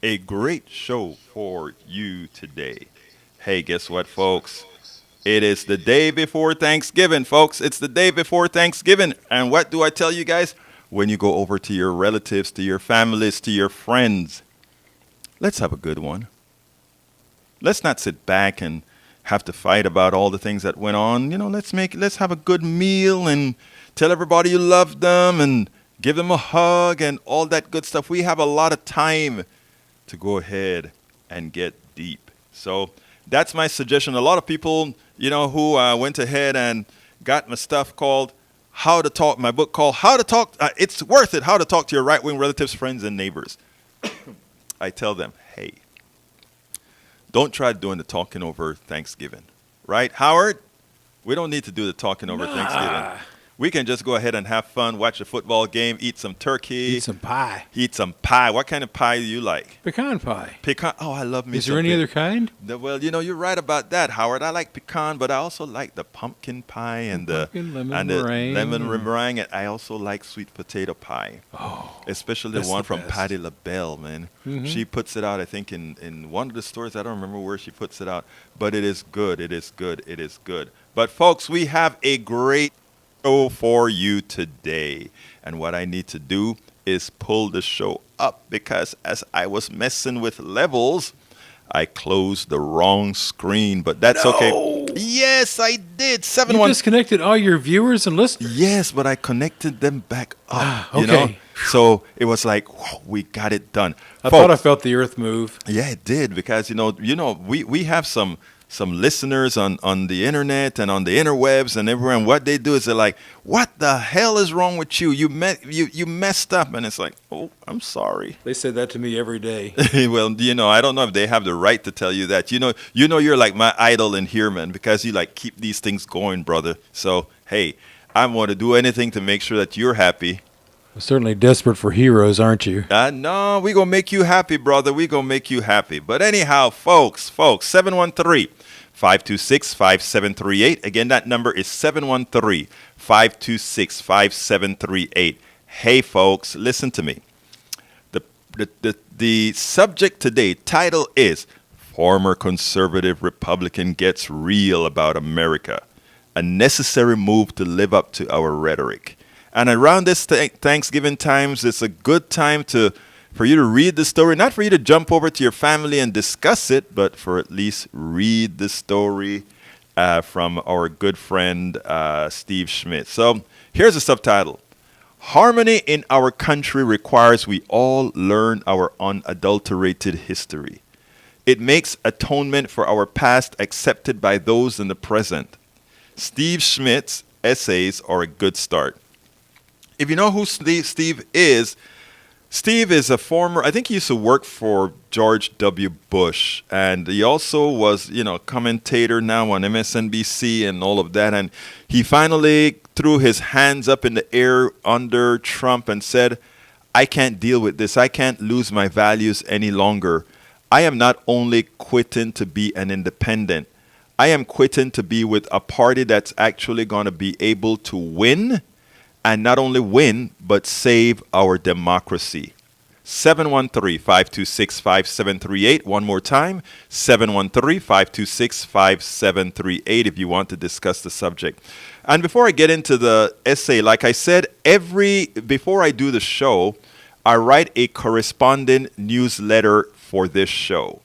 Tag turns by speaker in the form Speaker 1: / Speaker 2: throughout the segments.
Speaker 1: a great show for you today. Hey, guess what, folks? It is the day before Thanksgiving, folks. It's the day before Thanksgiving. And what do I tell you guys? When you go over to your relatives, to your families, to your friends, let's have a good one. Let's not sit back and have to fight about all the things that went on. Let's have a good meal and tell everybody you love them and give them a hug and all that good stuff. We have a lot of time to go ahead and get deep. So that's my suggestion. A lot of people, who went ahead and got my stuff called How to Talk, my book called How to Talk. It's worth it, How to Talk to Your Right-Wing Relatives, Friends, and Neighbors. I tell them, hey, don't try doing the talking over Thanksgiving. Right, Howard? We don't need to do the talking over Thanksgiving. We can just go ahead and have fun, watch a football game, eat some turkey.
Speaker 2: Eat some pie.
Speaker 1: Eat some pie. What kind of pie do you like?
Speaker 2: Pecan pie.
Speaker 1: Pecan. Oh, I love me.
Speaker 2: Is there any other kind?
Speaker 1: Well, you're right about that, Howard. I like pecan, but I also like the pumpkin pie and the
Speaker 2: lemon
Speaker 1: meringue. And I also like sweet potato pie.
Speaker 2: Oh,
Speaker 1: especially the one from
Speaker 2: best.
Speaker 1: Patti LaBelle, man. Mm-hmm. She puts it out, I think, in one of the stores. I don't remember where she puts it out, but it is good. It is good. It is good. But folks, we have a great show for you today. And what I need to do is pull the show up because as I was messing with levels, I closed the wrong screen, but that's okay. Yes, I did.
Speaker 2: You disconnected all your viewers and listeners.
Speaker 1: Yes, but I connected them back up.
Speaker 2: Okay.
Speaker 1: So it was like, whoa, we got it done.
Speaker 2: I thought I felt the earth move.
Speaker 1: Yeah, it did because we have some listeners on the internet and on the interwebs and everywhere, and what they do is they're like, what the hell is wrong with you? You messed up. And it's like, oh, I'm sorry.
Speaker 2: They say that to me every day.
Speaker 1: Well, I don't know if they have the right to tell you that. You're like my idol in here, man, because you like keep these things going, brother. So, hey, I'm going to do anything to make sure that you're happy.
Speaker 2: Well, certainly desperate for heroes, aren't you?
Speaker 1: No, we're going to make you happy, brother. We're going to make you happy. But anyhow, folks, 713-526-5738. Again, that number is 713-526-5738. Hey, folks, listen to me. The subject today, title is Former Conservative Republican Gets Real About America, a necessary move to live up to our rhetoric. And around this Thanksgiving times, it's a good time for you to read the story, not for you to jump over to your family and discuss it, but for at least read the story from our good friend Steve Schmidt. So here's the subtitle. Harmony in our country requires we all learn our unadulterated history. It makes atonement for our past accepted by those in the present. Steve Schmidt's essays are a good start. If you know who Steve is a former, I think he used to work for George W. Bush, and he also was, commentator now on MSNBC and all of that, and he finally threw his hands up in the air under Trump and said, I can't deal with this. I can't lose my values any longer. I am not only quitting to be an independent, I am quitting to be with a party that's actually going to be able to win, and not only win, but save our democracy. 713-526-5738. One more time, 713-526-5738 if you want to discuss the subject. And before I get into the essay, like I said, before I do the show, I write a corresponding newsletter for this show.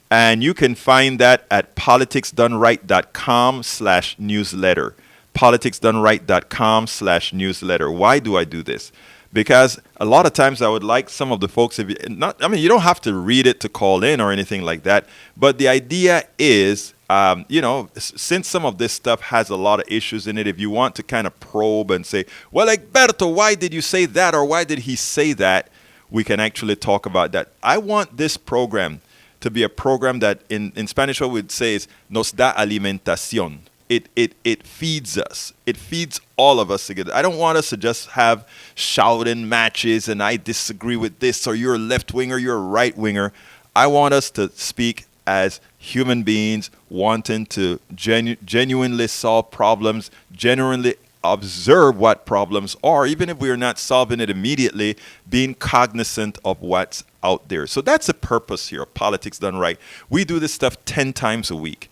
Speaker 1: And you can find that at politicsdoneright.com/newsletter. politicsdoneright.com/newsletter. Why do I do this? Because a lot of times I would like some of the folks, you don't have to read it to call in or anything like that. But the idea is, since some of this stuff has a lot of issues in it, if you want to kind of probe and say, well, Egberto, why did you say that? Or why did he say that? We can actually talk about that. I want this program to be a program that in Spanish what we would say is nos da alimentación. It feeds us. It feeds all of us together. I don't want us to just have shouting matches and I disagree with this or you're a left winger, you're a right winger. I want us to speak as human beings wanting to genuinely solve problems, genuinely observe what problems are, even if we are not solving it immediately, being cognizant of what's out there. So that's the purpose here of Politics Done Right. We do this stuff 10 times a week,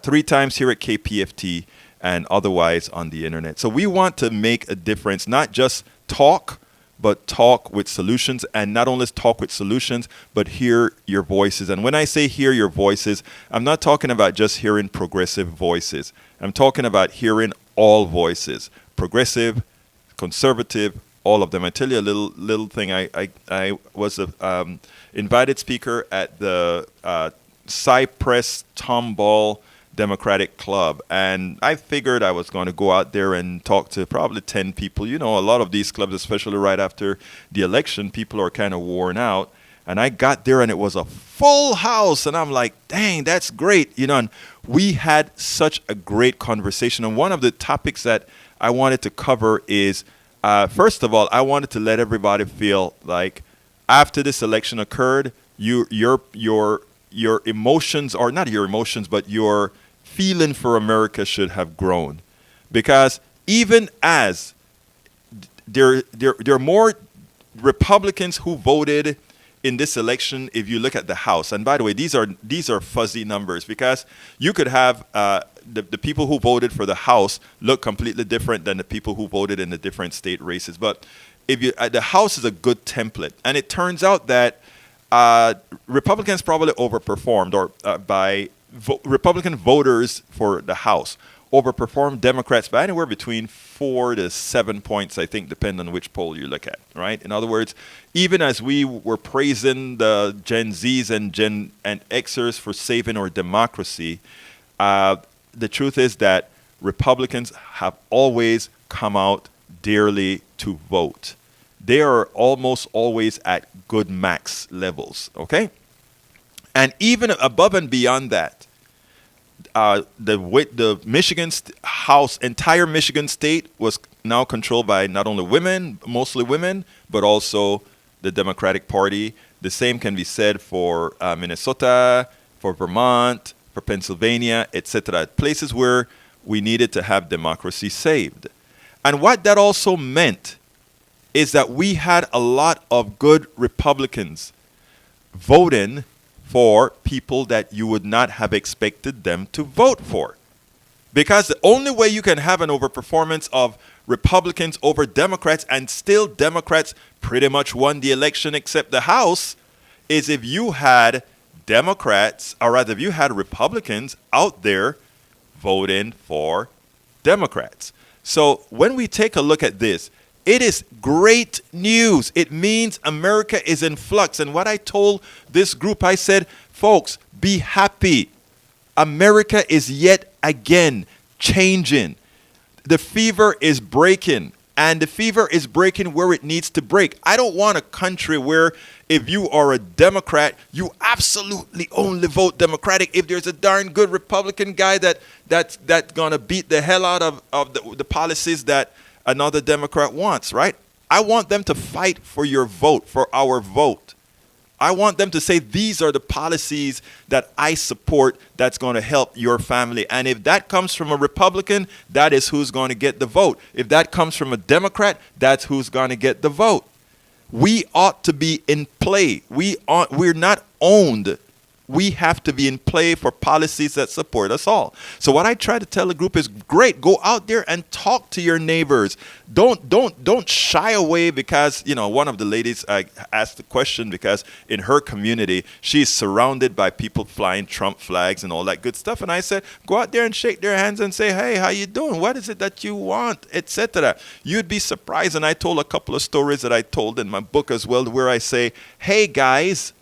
Speaker 1: 3 times here at KPFT and otherwise on the internet. So we want to make a difference, not just talk, but talk with solutions, and not only talk with solutions, but hear your voices. And when I say hear your voices, I'm not talking about just hearing progressive voices. I'm talking about hearing all voices, progressive, conservative, all of them. I tell you a little thing. I was a invited speaker at the Cypress Tomball Democratic Club, and I figured I was going to go out there and talk to probably 10 people. You know, a lot of these clubs, especially right after the election, people are kind of worn out. And I got there and it was a full house, and I'm like, dang, that's great. You know, and we had such a great conversation. And one of the topics that I wanted to cover is, first of all, I wanted to let everybody feel like after this election occurred, your emotions, or not your emotions, but your feeling for America should have grown. Because even as there are more Republicans who voted in this election, if you look at the House, and by the way, these are fuzzy numbers, because you could have the people who voted for the House look completely different than the people who voted in the different state races. But if you the House is a good template, and it turns out that Republicans probably overperformed, or Republican voters for the House overperformed Democrats by anywhere between 4 to 7 points, I think, depending on which poll you look at, right? In other words, even as we were praising the Gen Zs and Gen Xers for saving our democracy, the truth is that Republicans have always come out dearly to vote. They are almost always at good max levels, okay? And even above and beyond that, the Michigan House, entire Michigan state was now controlled by not only women, mostly women, but also the Democratic Party. The same can be said for Minnesota, for Vermont, for Pennsylvania, etc. Places where we needed to have democracy saved. And what that also meant is that we had a lot of good Republicans voting for people that you would not have expected them to vote for. Because the only way you can have an overperformance of Republicans over Democrats, and still Democrats pretty much won the election except the House, is if you had Democrats, or rather if you had Republicans out there voting for Democrats. So when we take a look at this, it is great news. It means America is in flux. And what I told this group, I said, folks, be happy. America is yet again changing. The fever is breaking, and the fever is breaking where it needs to break. I don't want a country where if you are a Democrat, you absolutely only vote Democratic. If there's a darn good Republican guy that's going to beat the hell out of the policies that another Democrat wants, right? I want them to fight for your vote, for our vote. I want them to say, these are the policies that I support that's going to help your family. And if that comes from a Republican, that is who's going to get the vote. If that comes from a Democrat, that's who's going to get the vote. We ought to be in play. We're not owned. We have to be in play for policies that support us all. So what I try to tell the group is, great, go out there and talk to your neighbors. Don't shy away, because, you know, one of the ladies, I asked the question because in her community, she's surrounded by people flying Trump flags and all that good stuff. And I said, go out there and shake their hands and say, hey, how you doing? What is it that you want, etc. You'd be surprised. And I told a couple of stories that I told in my book as well, where I say, hey guys,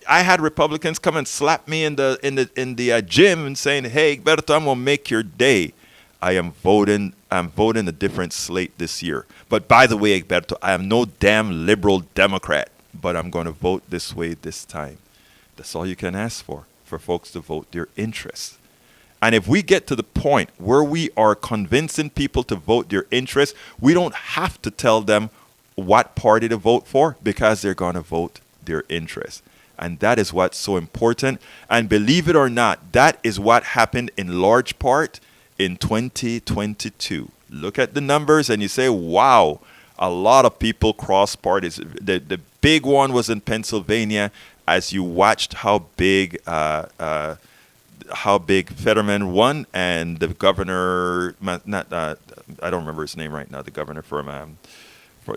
Speaker 1: I had Republicans come and slap me in the gym and saying, "Hey, Egberto, I'm gonna make your day. I'm voting a different slate this year. But by the way, Egberto, I am no damn liberal Democrat, but I'm going to vote this way this time." That's all you can ask for folks to vote their interests. And if we get to the point where we are convincing people to vote their interests, we don't have to tell them what party to vote for, because they're going to vote their interests. And that is what's so important. And believe it or not, that is what happened in large part in 2022. look at the numbers and you say, wow, a lot of people cross parties. The big one was in Pennsylvania. As you watched how big Fetterman won, and the governor, I don't remember his name right now, the governor for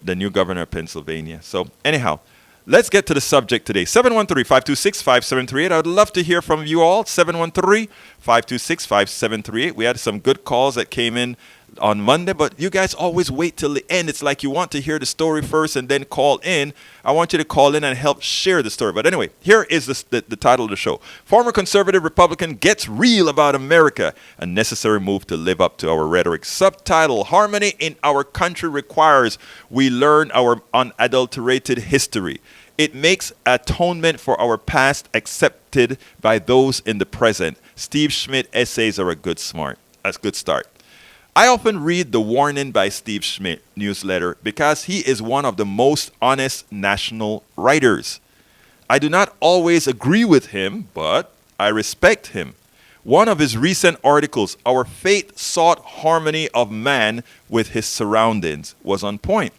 Speaker 1: the new governor of Pennsylvania. So anyhow, let's get to the subject today. 713-526-5738. I would love to hear from you all. 713-526-5738. We had some good calls that came in on Monday, but you guys always wait till the end. It's like you want to hear the story first and then call in. I want you to call in and help share the story. But anyway, here is the title of the show. Former Conservative Republican gets real about America. A necessary move to live up to our rhetoric. Subtitle: Harmony in our country requires we learn our unadulterated history. It makes atonement for our past accepted by those in the present. Steve Schmidt essays are a good start. I often read the Warning by Steve Schmidt newsletter because he is one of the most honest national writers. I do not always agree with him, but I respect him. One of his recent articles, Our Fate Sought Harmony of Man with His Surroundings, was on point.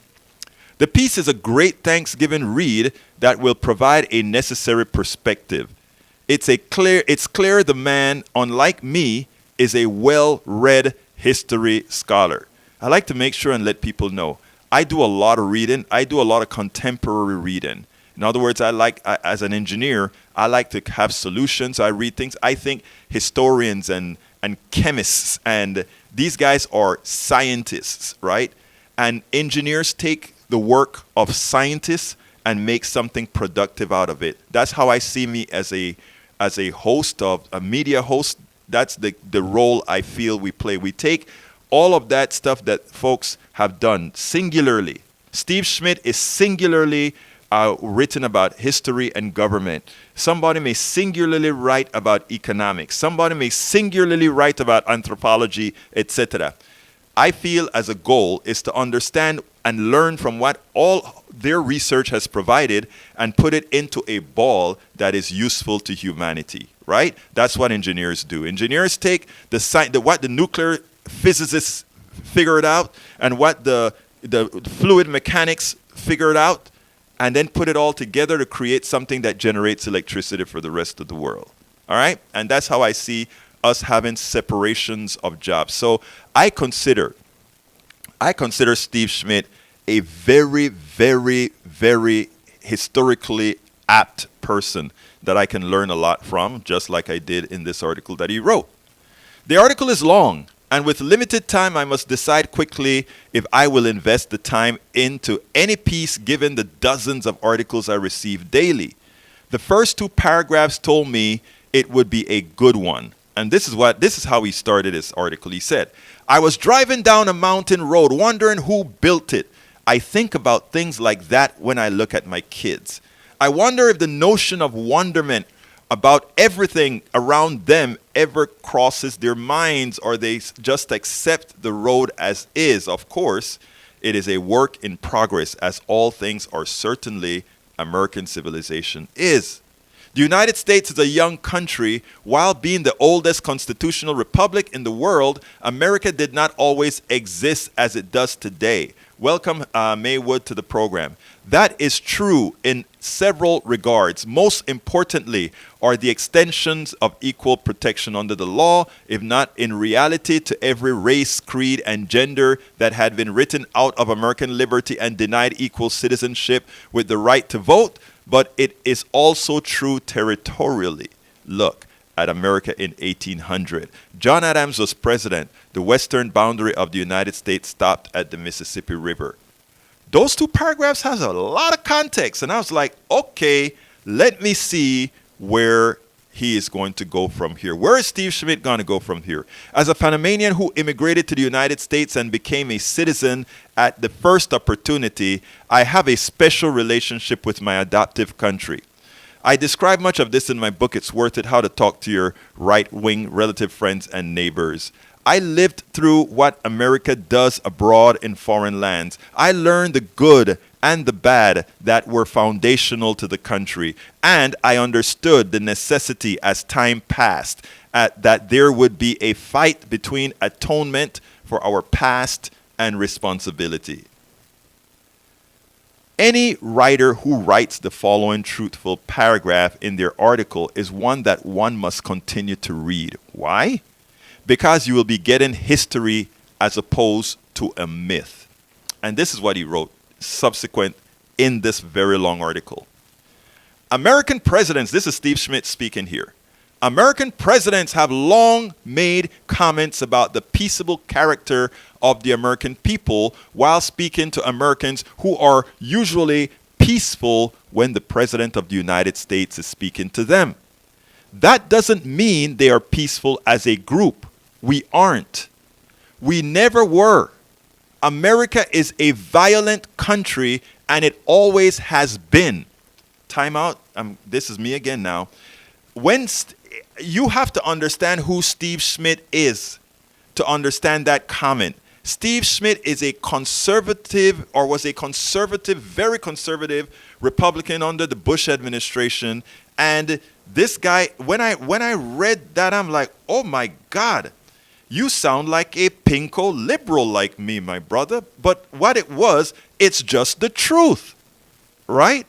Speaker 1: The piece is a great Thanksgiving read that will provide a necessary perspective. It's clear the man, unlike me, is a well-read history scholar. I like to make sure and let people know I do a lot of reading. I do a lot of contemporary reading. In other words, as an engineer, I like to have solutions. I read things. I think historians and chemists and these guys are scientists, right? And engineers take the work of scientists and make something productive out of it. That's how I see me as a host, of a media host. That's the role I feel we play. We take all of that stuff that folks have done singularly. Steve Schmidt is singularly written about history and government. Somebody may singularly write about economics. Somebody may singularly write about anthropology, etc. I feel as a goal is to understand and learn from what all their research has provided and put it into a ball that is useful to humanity, right? That's what engineers do. Engineers take what the nuclear physicists figured out and what the fluid mechanics figured out, and then put it all together to create something that generates electricity for the rest of the world. All right? And that's how I see us having separations of jobs. So I consider Steve Schmidt a very, very, very historically apt person that I can learn a lot from, just like I did in this article that he wrote. The article is long, and with limited time, I must decide quickly if I will invest the time into any piece given the dozens of articles I receive daily. The first two paragraphs told me it would be a good one. And this is how he started his article. He said, I was driving down a mountain road wondering who built it. I think about things like that when I look at my kids. I wonder if the notion of wonderment about everything around them ever crosses their minds, or they just accept the road as is. Of course, it is a work in progress, as all things are certainly American civilization is. The United States is a young country. While being the oldest constitutional republic in the world, America did not always exist as it does today. Welcome, Maywood, to the program. That is true in several regards. Most importantly are the extensions of equal protection under the law, if not in reality, to every race, creed, and gender that had been written out of American liberty and denied equal citizenship with the right to vote. But it is also true territorially. Look at America in 1800. John Adams was president. The western boundary of the United States stopped at the Mississippi River. Those two paragraphs has a lot of context. And I was like, okay, let me see where he is going to go from here. Where is Steve Schmidt going to go from here? As a Panamanian who immigrated to the United States and became a citizen at the first opportunity, I have a special relationship with my adoptive country. I describe much of this in my book, It's Worth It, How to Talk to Your Right-Wing Relative Friends and Neighbors. I lived through what America does abroad in foreign lands. I learned the good and the bad that were foundational to the country. And I understood the necessity as time passed that there would be a fight between atonement for our past and responsibility. Any writer who writes the following truthful paragraph in their article is one that one must continue to read. Why? Because you will be getting history as opposed to a myth. And this is what he wrote subsequent in this very long article. American presidents, this is Steve Schmidt speaking here. American presidents have long made comments about the peaceable character of the American people while speaking to Americans who are usually peaceful when the President of the United States is speaking to them. That doesn't mean they are peaceful as a group. We aren't. We never were. America is a violent country, and it always has been. Time out. This is me again now. You have to understand who Steve Schmidt is to understand that comment. Steve Schmidt is a conservative, or was a conservative, very conservative Republican under the Bush administration. And this guy, when I read that, I'm like, oh my God, you sound like a pinko liberal like me, my brother. But what it was, it's just the truth, right?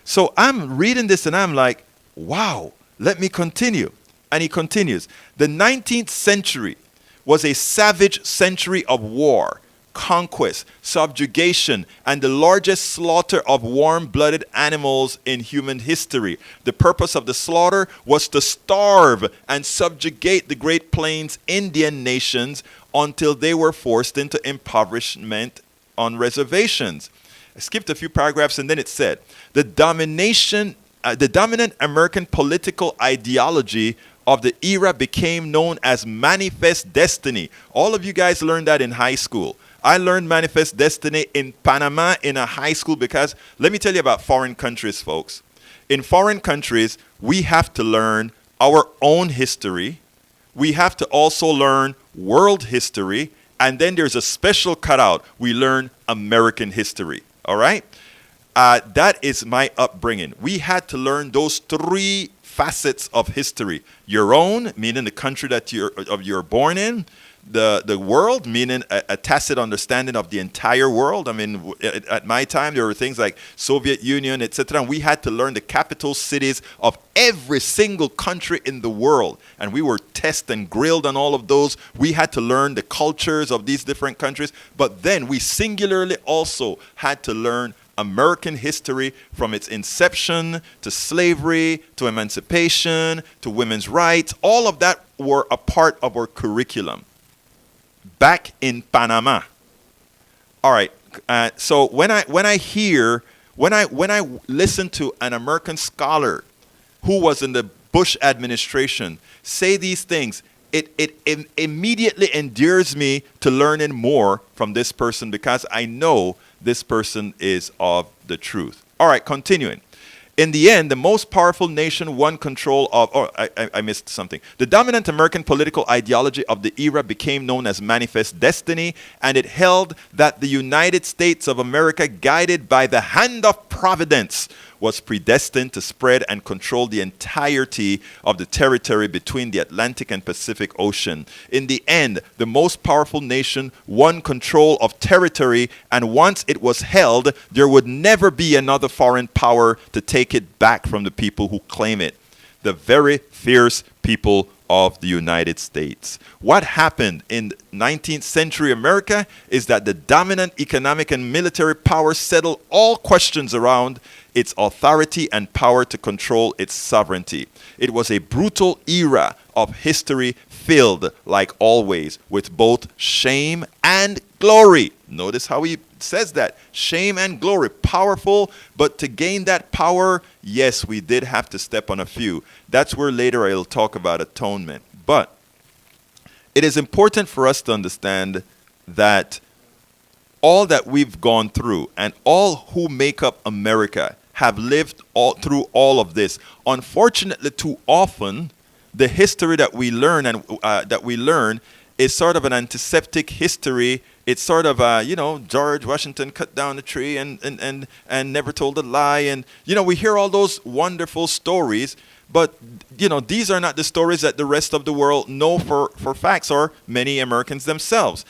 Speaker 1: So I'm reading this and I'm like, wow, let me continue. And he continues, the 19th century was a savage century of war, conquest, subjugation, and the largest slaughter of warm-blooded animals in human history. The purpose of the slaughter was to starve and subjugate the Great Plains Indian nations until they were forced into impoverishment on reservations. I skipped a few paragraphs and then it said, the dominant American political ideology of the era became known as manifest destiny. All of you guys learned that in high school. I learned manifest destiny in Panama in a high school because let me tell you about foreign countries, folks. In foreign countries, we have to learn our own history. We have to also learn world history. And then there's a special cutout. We learn American history. All right? That is my upbringing. We had to learn those three facets of history. Your own, meaning the country that you're born in. The world, meaning a tacit understanding of the entire world. I mean, at my time, there were things like Soviet Union, etc. And we had to learn the capital cities of every single country in the world. And we were tested and grilled on all of those. We had to learn the cultures of these different countries. But then we singularly also had to learn American history from its inception to slavery, to emancipation, to women's rights. All of that were a part of our curriculum back in Panama. All right. So when I listen to an American scholar who was in the Bush administration say these things, it immediately endears me to learning more from this person because I know this person is of the truth. All right, continuing. In the end, the most powerful nation won control of, I missed something. The dominant American political ideology of the era became known as manifest destiny, and it held that the United States of America, guided by the hand of providence, was predestined to spread and control the entirety of the territory between the Atlantic and Pacific Ocean. In the end, the most powerful nation won control of territory, and once it was held, there would never be another foreign power to take it back from the people who claim it. The very fierce people of the United States. What happened in 19th century America is that the dominant economic and military power settled all questions around its authority and power to control its sovereignty. It was a brutal era of history filled, like always, with both shame and glory. Notice how he says that. Shame and glory. Powerful, but to gain that power, yes, we did have to step on a few. That's where later I'll talk about atonement. But it is important for us to understand that all that we've gone through and all who make up America have lived through all of this. Unfortunately, too often, the history that we learn is sort of an antiseptic history. It's sort of George Washington cut down the tree and never told a lie, and we hear all those wonderful stories, But, these are not the stories that the rest of the world know for facts, or many Americans themselves.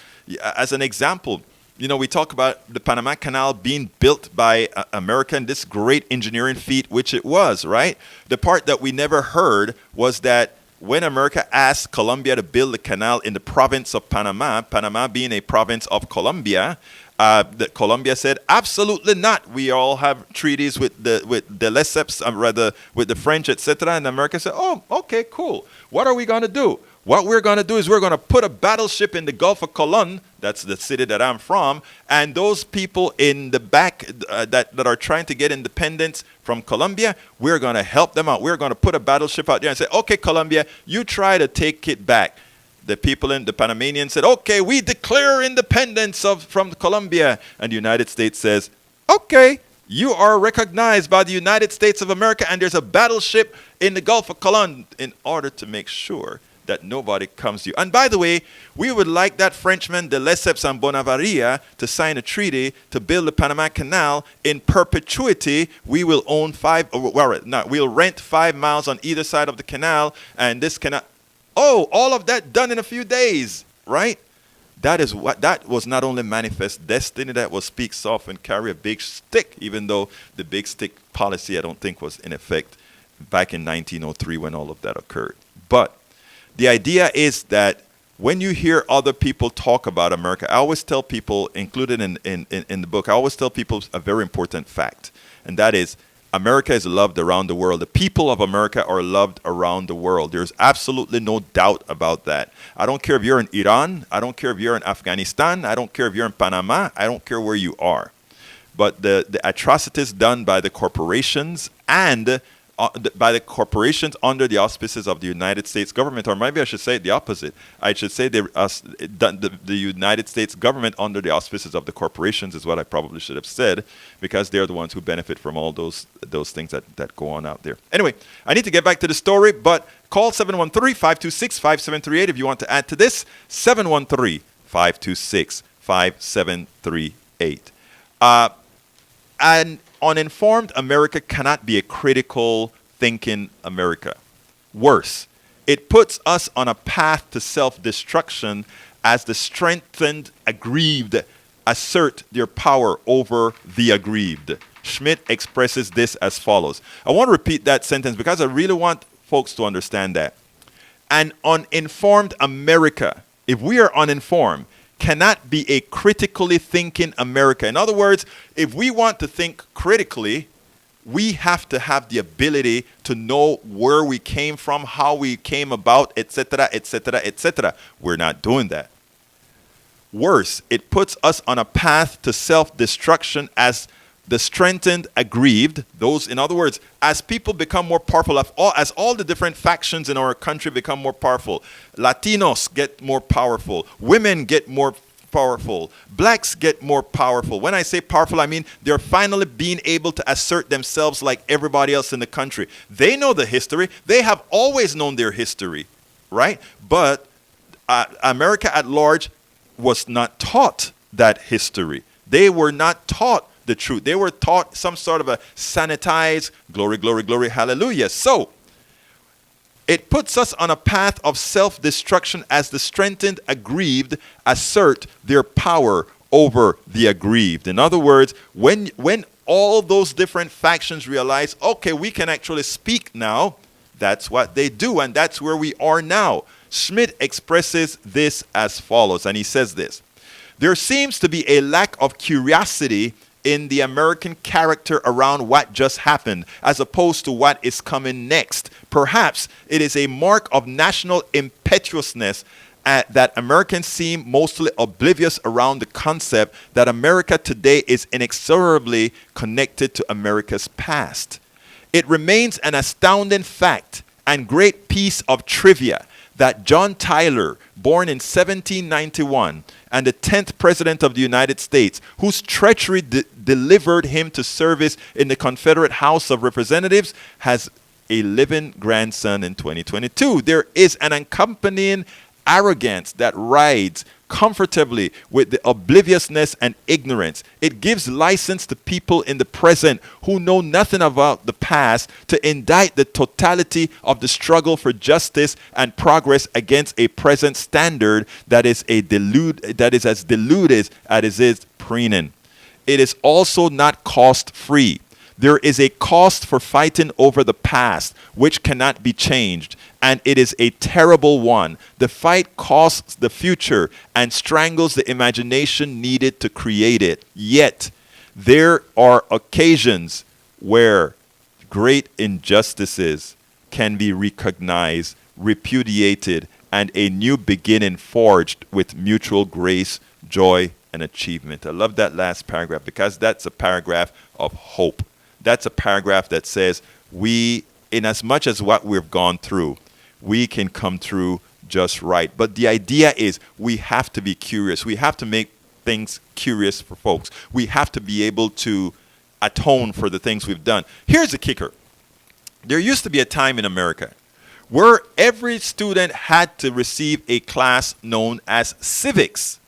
Speaker 1: As an example, we talk about the Panama Canal being built by America, and this great engineering feat, which it was, right? The part that we never heard was that when America asked Colombia to build the canal in the province of Panama, Panama being a province of Colombia, that Colombia said, absolutely not. We all have treaties with the Lesseps, rather with the French, etc. And America said, oh, okay, cool. What are we going to do? What we're going to do is we're going to put a battleship in the Gulf of Colon. That's the city that I'm from. And those people in the back that are trying to get independence from Colombia, we're going to help them out. We're going to put a battleship out there and say, okay, Colombia, you try to take it back. The people in the Panamanians said, okay, we declare independence from Colombia. And the United States says, okay, you are recognized by the United States of America, and there's a battleship in the Gulf of Colon, in order to make sure that nobody comes to you. And by the way, we would like that Frenchman, de Lesseps and Bonavaria, to sign a treaty to build the Panama Canal in perpetuity. We will own we'll rent 5 miles on either side of the canal, and this canal. Oh, all of that done in a few days, right? That was not only manifest destiny, that was speak soft and carry a big stick, even though the big stick policy I don't think was in effect back in 1903 when all of that occurred. But the idea is that when you hear other people talk about America, I always tell people, included in the book, I always tell people a very important fact, and that is America is loved around the world. The people of America are loved around the world. There's absolutely no doubt about that. I don't care if you're in Iran. I don't care if you're in Afghanistan. I don't care if you're in Panama. I don't care where you are. But the atrocities done by the corporations and by the corporations under the auspices of the United States government, or maybe I should say the opposite. I should say the United States government under the auspices of the corporations is what I probably should have said, because they're the ones who benefit from all those things that go on out there. Anyway, I need to get back to the story, but call 713-526-5738 if you want to add to this. 713-526-5738. An uninformed America cannot be a critical thinking America. Worse, it puts us on a path to self-destruction as the strengthened aggrieved assert their power over the aggrieved. Schmidt expresses this as follows. I want to repeat that sentence because I really want folks to understand that. An uninformed America, if we are uninformed, cannot be a critically thinking America. In other words, if we want to think critically, we have to have the ability to know where we came from, how we came about, etc., etc., etc. We're not doing that. Worse, it puts us on a path to self-destruction as the strengthened aggrieved, those, in other words, as people become more powerful, as all the different factions in our country become more powerful, Latinos get more powerful, women get more powerful, blacks get more powerful. When I say powerful, I mean they're finally being able to assert themselves like everybody else in the country. They know the history. They have always known their history, right? But America at large was not taught that history. They were not taught the truth. They were taught some sort of a sanitized glory, glory, glory, hallelujah. So it puts us on a path of self-destruction as the strengthened aggrieved assert their power over the aggrieved. In other words, when all those different factions realize, okay, we can actually speak now, that's what they do, and that's where we are now. Schmidt expresses this as follows, and he says this: there seems to be a lack of curiosity in the American character around what just happened, as opposed to what is coming next. Perhaps it is a mark of national impetuousness that Americans seem mostly oblivious around the concept that America today is inexorably connected to America's past. It remains an astounding fact and great piece of trivia that John Tyler, born in 1791, and the 10th President of the United States, whose treachery delivered him to service in the Confederate House of Representatives, has a living grandson in 2022. There is an accompanying arrogance that rides comfortably with the obliviousness and ignorance. It gives license to people in the present who know nothing about the past to indict the totality of the struggle for justice and progress against a present standard that is as deluded as it is preening. It is also not cost-free. There is a cost for fighting over the past, which cannot be changed, and it is a terrible one. The fight costs the future and strangles the imagination needed to create it. Yet, there are occasions where great injustices can be recognized, repudiated, and a new beginning forged with mutual grace, joy, and achievement. I love that last paragraph because that's a paragraph of hope. That's a paragraph that says we, in as much as what we've gone through, we can come through just right. But the idea is we have to be curious. We have to make things curious for folks. We have to be able to atone for the things we've done. Here's the kicker. There used to be a time in America where every student had to receive a class known as civics.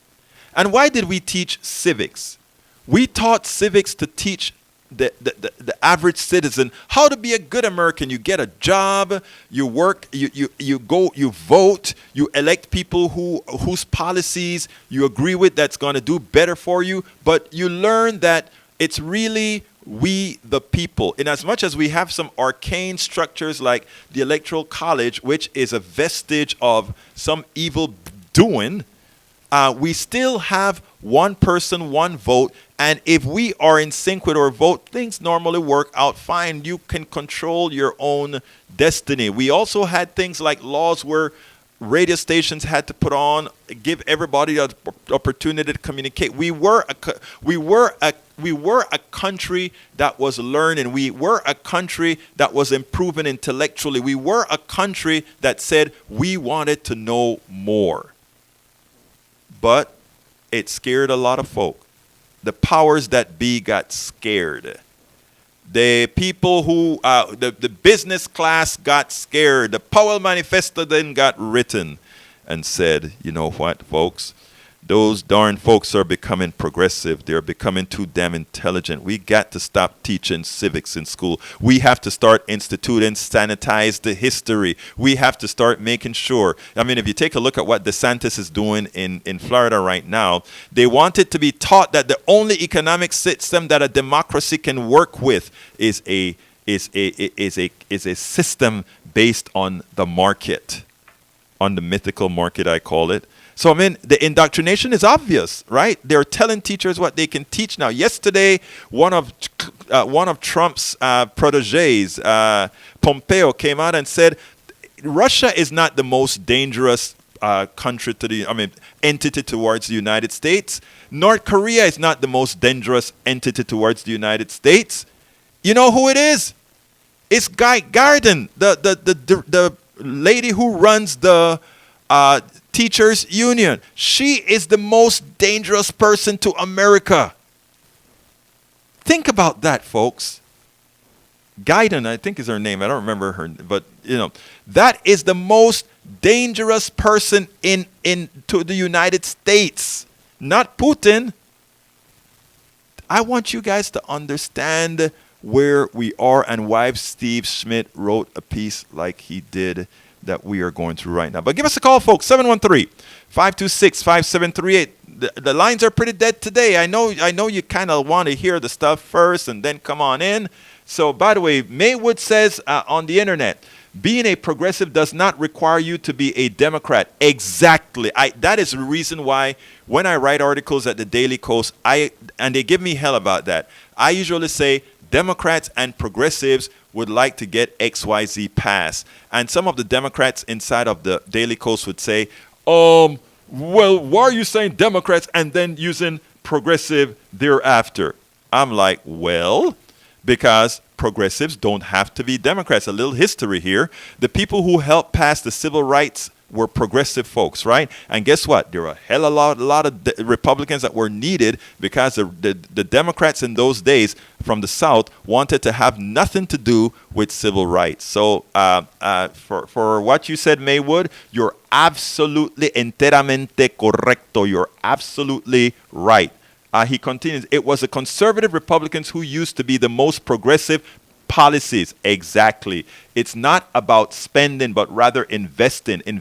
Speaker 1: And why did we teach civics? We taught civics to teach the average citizen how to be a good American. You get a job, you work, you go, you vote, you elect people whose policies you agree with that's going to do better for you. But you learn that it's really we the people. In as much as we have some arcane structures like the Electoral College, which is a vestige of some evil doing, we still have one person, one vote. And if we are in sync with our vote, things normally work out fine. You can control your own destiny. We also had things like laws where radio stations had to put on, give everybody an opportunity to communicate. We were a country that was learning. We were a country that was improving intellectually. We were a country that said we wanted to know more. But it scared a lot of folk. The powers that be got scared. The people who, the business class got scared. The Powell Manifesto then got written and said, you know what, folks? Those darn folks are becoming progressive. They're becoming too damn intelligent. We got to stop teaching civics in school. We have to start instituting sanitized history. We have to start making sure. I mean, if you take a look at what DeSantis is doing in Florida right now, they want it to be taught that the only economic system that a democracy can work with is a system based on the market, on the mythical market, I call it. So, I mean, the indoctrination is obvious, right? They're telling teachers what they can teach now. Yesterday, one of Trump's proteges, Pompeo, came out and said, Russia is not the most dangerous entity towards the United States. North Korea is not the most dangerous entity towards the United States. You know who it is? It's Guy Garden, the lady who runs the Teachers Union. She is the most dangerous person to America. Think about that, folks. Gaiden, I think is her name. I don't remember her, but you know, that is the most dangerous person to the United States, not Putin. I want you guys to understand where we are and why Steve Schmidt wrote a piece like he did that we are going through right now. But give us a call, folks, 713-526-5738. The lines are pretty dead today. I know you kind of want to hear the stuff first and then come on in. So, by the way, Maywood says on the internet, being a progressive does not require you to be a Democrat. Exactly. That is the reason why when I write articles at the Daily Kos, and they give me hell about that, I usually say Democrats and progressives would like to get XYZ passed. And some of the Democrats inside of the Daily Kos would say, well, why are you saying Democrats and then using progressive thereafter? I'm like, well, because progressives don't have to be Democrats. A little history here. The people who helped pass the Civil Rights were progressive folks, right? And guess what? There were a hell of a lot of Republicans that were needed because the Democrats in those days from the South wanted to have nothing to do with civil rights. So for what you said, Maywood, you're absolutely enteramente correcto. You're absolutely right. He continues, it was the conservative Republicans who used to be the most progressive policies. Exactly. It's not about spending, but rather investing in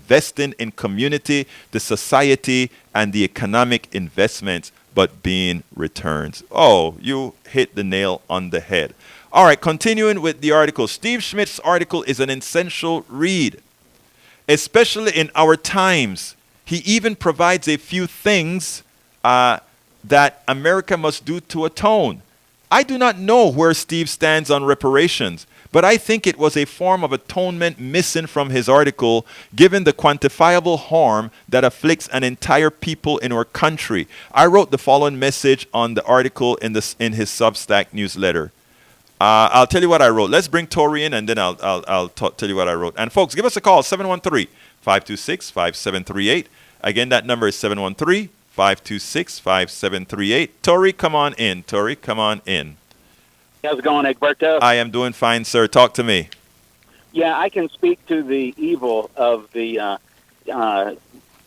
Speaker 1: community, the society, and the economic investments, but being returns. Oh, you hit the nail on the head. All right, continuing with the article. Steve Schmidt's article is an essential read, especially in our times. He even provides a few things that America must do to atone. I do not know where Steve stands on reparations, but I think it was a form of atonement missing from his article, given the quantifiable harm that afflicts an entire people in our country. I wrote the following message on the article in his Substack newsletter. I'll tell you what I wrote. Let's bring Tori in, and then I'll tell you what I wrote. And folks, give us a call, 713-526-5738. Again, that number is 713-526-5738. Tori, come on in. Tori, come on in.
Speaker 3: How's it going, Egberto?
Speaker 1: I am doing fine, sir. Talk to me.
Speaker 3: Yeah, I can speak to the evil of the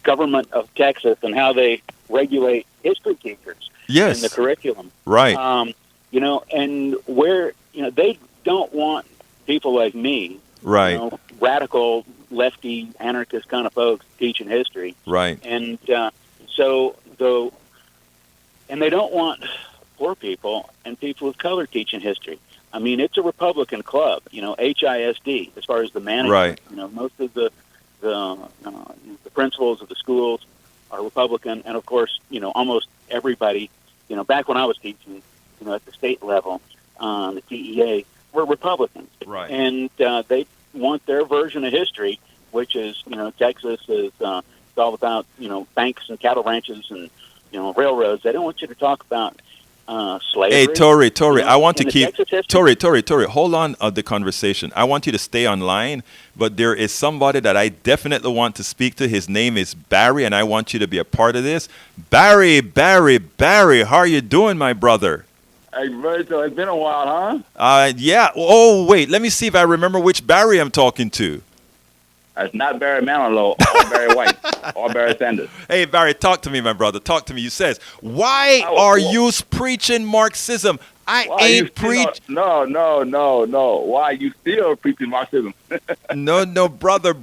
Speaker 3: government of Texas and how they regulate history teachers
Speaker 1: Yes.
Speaker 3: in the curriculum.
Speaker 1: Right.
Speaker 3: And where, they don't want people like me,
Speaker 1: Right.
Speaker 3: radical, lefty, anarchist kind of folks teaching history.
Speaker 1: Right.
Speaker 3: And and they don't want poor people and people of color teaching history. I mean, it's a Republican club, HISD, as far as the management.
Speaker 1: Right.
Speaker 3: Most of the principals of the schools are Republican, and of course, almost everybody, back when I was teaching, at the state level, the TEA, were Republicans.
Speaker 1: Right.
Speaker 3: And they want their version of history, which is, Texas is it's all about, banks and cattle ranches and, railroads. They don't want you to talk about slavery.
Speaker 1: Hey, Tori, I want to
Speaker 3: in the
Speaker 1: keep
Speaker 3: Texas history.
Speaker 1: Tori, hold on the conversation. I want you to stay online, but there is somebody that I definitely want to speak to. His name is Barry, and I want you to be a part of this. Barry, how are you doing, my brother?
Speaker 4: Hey, Virgil, it's been a while, huh?
Speaker 1: Yeah. Oh, wait, let me see if I remember which Barry I'm talking to.
Speaker 4: It's not Barry Manilow or Barry White or Barry Sanders.
Speaker 1: Hey, Barry, talk to me, my brother. Talk to me. You says, why are you preaching Marxism? I ain't preach.
Speaker 4: No. Why are you still preaching Marxism?
Speaker 1: No, brother.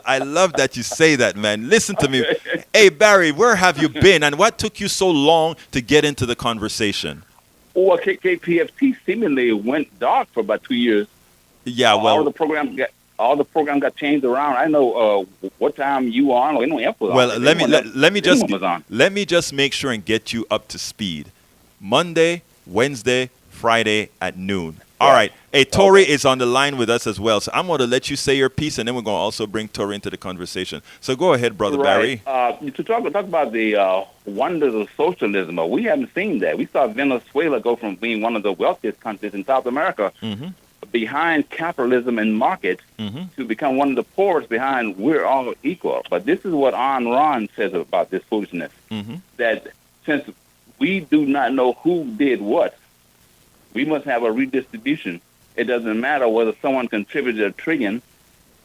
Speaker 1: I love that you say that, man. Listen to me. Hey, Barry, where have you been, and what took you so long to get into the conversation?
Speaker 4: Well, KPFT seemingly went dark for about 2 years.
Speaker 1: Yeah, well,
Speaker 4: all the programs got changed around. I know what time you on or anyone else was on.
Speaker 1: Well, let me just make sure and get you up to speed. Monday, Wednesday, Friday at noon.
Speaker 4: Yeah.
Speaker 1: All right. Hey, Tori is on the line with us as well, so I'm going to let you say your piece, and then we're going to also bring Tori into the conversation. So go ahead, Brother Barry.
Speaker 4: To talk about the wonders of socialism, we haven't seen that. We saw Venezuela go from being one of the wealthiest countries in South America behind capitalism and markets to become one of the poorest behind we're all equal. But this is what Ayn Rand says about this foolishness, that since we do not know who did what, we must have a redistribution. It doesn't matter whether someone contributed $1 trillion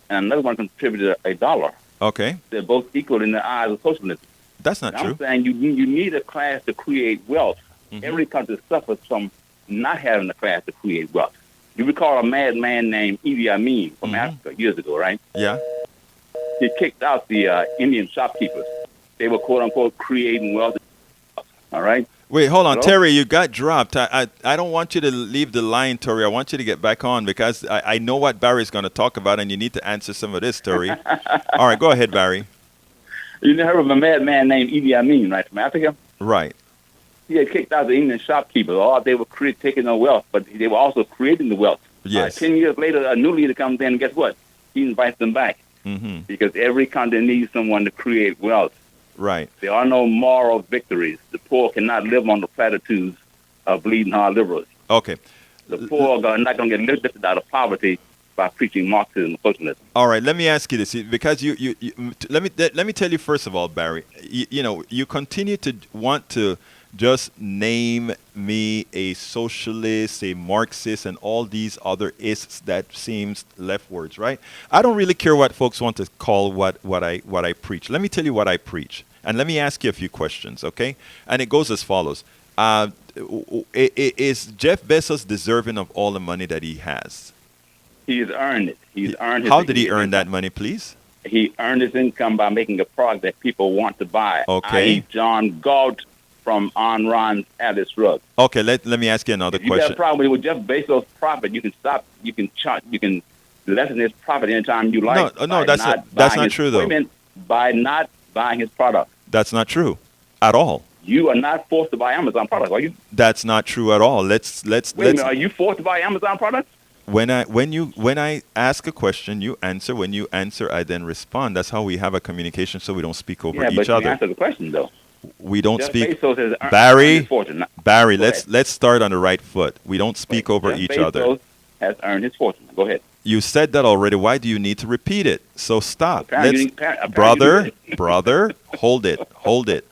Speaker 4: and another one contributed $1.
Speaker 1: Okay.
Speaker 4: They're both equal in the eyes of socialism.
Speaker 1: That's not true.
Speaker 4: I'm saying you need a class to create wealth. Every country suffers from not having a class to create wealth. You recall a madman named Idi Amin from Africa years ago, right?
Speaker 1: Yeah.
Speaker 4: He kicked out the Indian shopkeepers. They were, quote-unquote, creating wealth. All right?
Speaker 1: Wait, hold on.
Speaker 4: Hello?
Speaker 1: Terry, you got dropped. I don't want you to leave the line, Terry. I want you to get back on because I know what Barry's going to talk about, and you need to answer some of this, Terry. All right, go ahead, Barry.
Speaker 4: You never heard of a madman named Idi Amin, right, from Africa?
Speaker 1: Right.
Speaker 4: He had kicked out the Indian shopkeepers. All they were taking the wealth, but they were also creating the wealth.
Speaker 1: Yes.
Speaker 4: 10 years later, a new leader comes in, and guess what? He invites them back because every country needs someone to create wealth.
Speaker 1: Right.
Speaker 4: There are no moral victories. The poor cannot live on the platitudes of bleeding heart liberals.
Speaker 1: Okay.
Speaker 4: The poor are not going to get lifted out of poverty by preaching Marxism and socialism.
Speaker 1: All right, let me ask you this, because let me tell you first of all, Barry. You continue to want to just name me a socialist, a Marxist, and all these other ists that seems leftwards, right? I don't really care what folks want to call what I preach. Let me tell you what I preach, and let me ask you a few questions, okay? And it goes as follows: Is Jeff Bezos deserving of all the money that he has?
Speaker 4: He's earned it. He's earned.
Speaker 1: How did he earn that money, please?
Speaker 4: He earned his income by making a product that people want to buy.
Speaker 1: Okay.
Speaker 4: I.e. John Galt from On Ron's Alice Rug.
Speaker 1: Okay, let me ask you another
Speaker 4: If you got
Speaker 1: question.
Speaker 4: a problem with Jeff Bezos' profit, you can stop. You can lessen his profit anytime you like.
Speaker 1: No, that's not true though.
Speaker 4: By not buying his product.
Speaker 1: That's not true at all.
Speaker 4: You are not forced to buy Amazon products, are you?
Speaker 1: That's not true at all. Let's
Speaker 4: Wait a minute, are you forced to buy Amazon products?
Speaker 1: when I ask a question, you answer. When you answer, I then respond. That's how we have a communication, so we don't speak over
Speaker 4: Yeah,
Speaker 1: each
Speaker 4: but you
Speaker 1: other.
Speaker 4: answer the question though.
Speaker 1: We don't
Speaker 4: Jeff
Speaker 1: speak.
Speaker 4: Bezos has earned
Speaker 1: Barry,
Speaker 4: his fortune.
Speaker 1: Barry,
Speaker 4: Go
Speaker 1: let's start on the right foot. We don't speak over
Speaker 4: Jeff
Speaker 1: each
Speaker 4: Bezos
Speaker 1: other.
Speaker 4: has earned his fortune. Go ahead.
Speaker 1: You said that already. Why do you need to repeat it? So stop.
Speaker 4: Apparently
Speaker 1: Brother, hold it.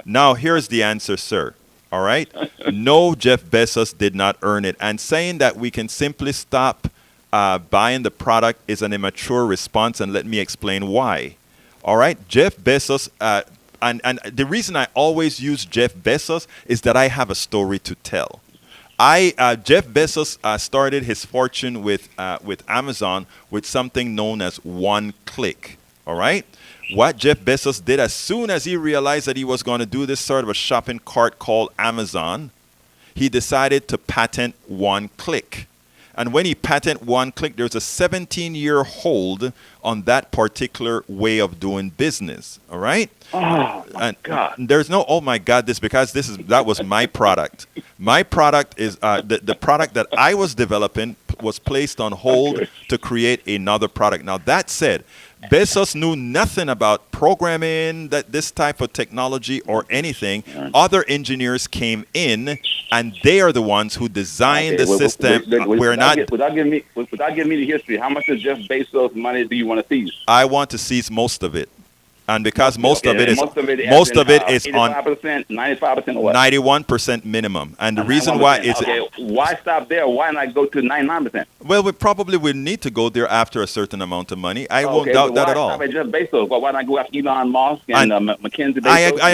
Speaker 1: Now here's the answer, sir. All right? No, Jeff Bezos did not earn it. And saying that we can simply stop buying the product is an immature response, and let me explain why. All right? Jeff Bezos, and the reason I always use Jeff Bezos is that I have a story to tell. Jeff Bezos started his fortune with Amazon with something known as one click. All right? What Jeff Bezos did as soon as he realized that he was going to do this sort of a shopping cart called Amazon, he decided to patent one click. And when he patented one click, there's a 17-year hold on that particular way of doing business. All right?
Speaker 4: Oh my God!
Speaker 1: There's no oh my God that was my product. My product is the product that I was developing was placed on hold to create another product. Now that said, Bezos knew nothing about programming, this type of technology or anything. Other engineers came in, and they are the ones who designed the system.
Speaker 4: Without giving me the history, how much of Jeff Bezos' money do you want to seize?
Speaker 1: I want to seize most of it. And because most of it is on
Speaker 4: 95%, 95% or what?
Speaker 1: 91% minimum. And the reason why is
Speaker 4: why stop there? Why not go to 99%?
Speaker 1: Well, we probably will need to go there after a certain amount of money. I won't doubt that at all.
Speaker 4: Why stop at Jeff Bezos? Why not go after Elon Musk and Mackenzie Bezos?
Speaker 1: I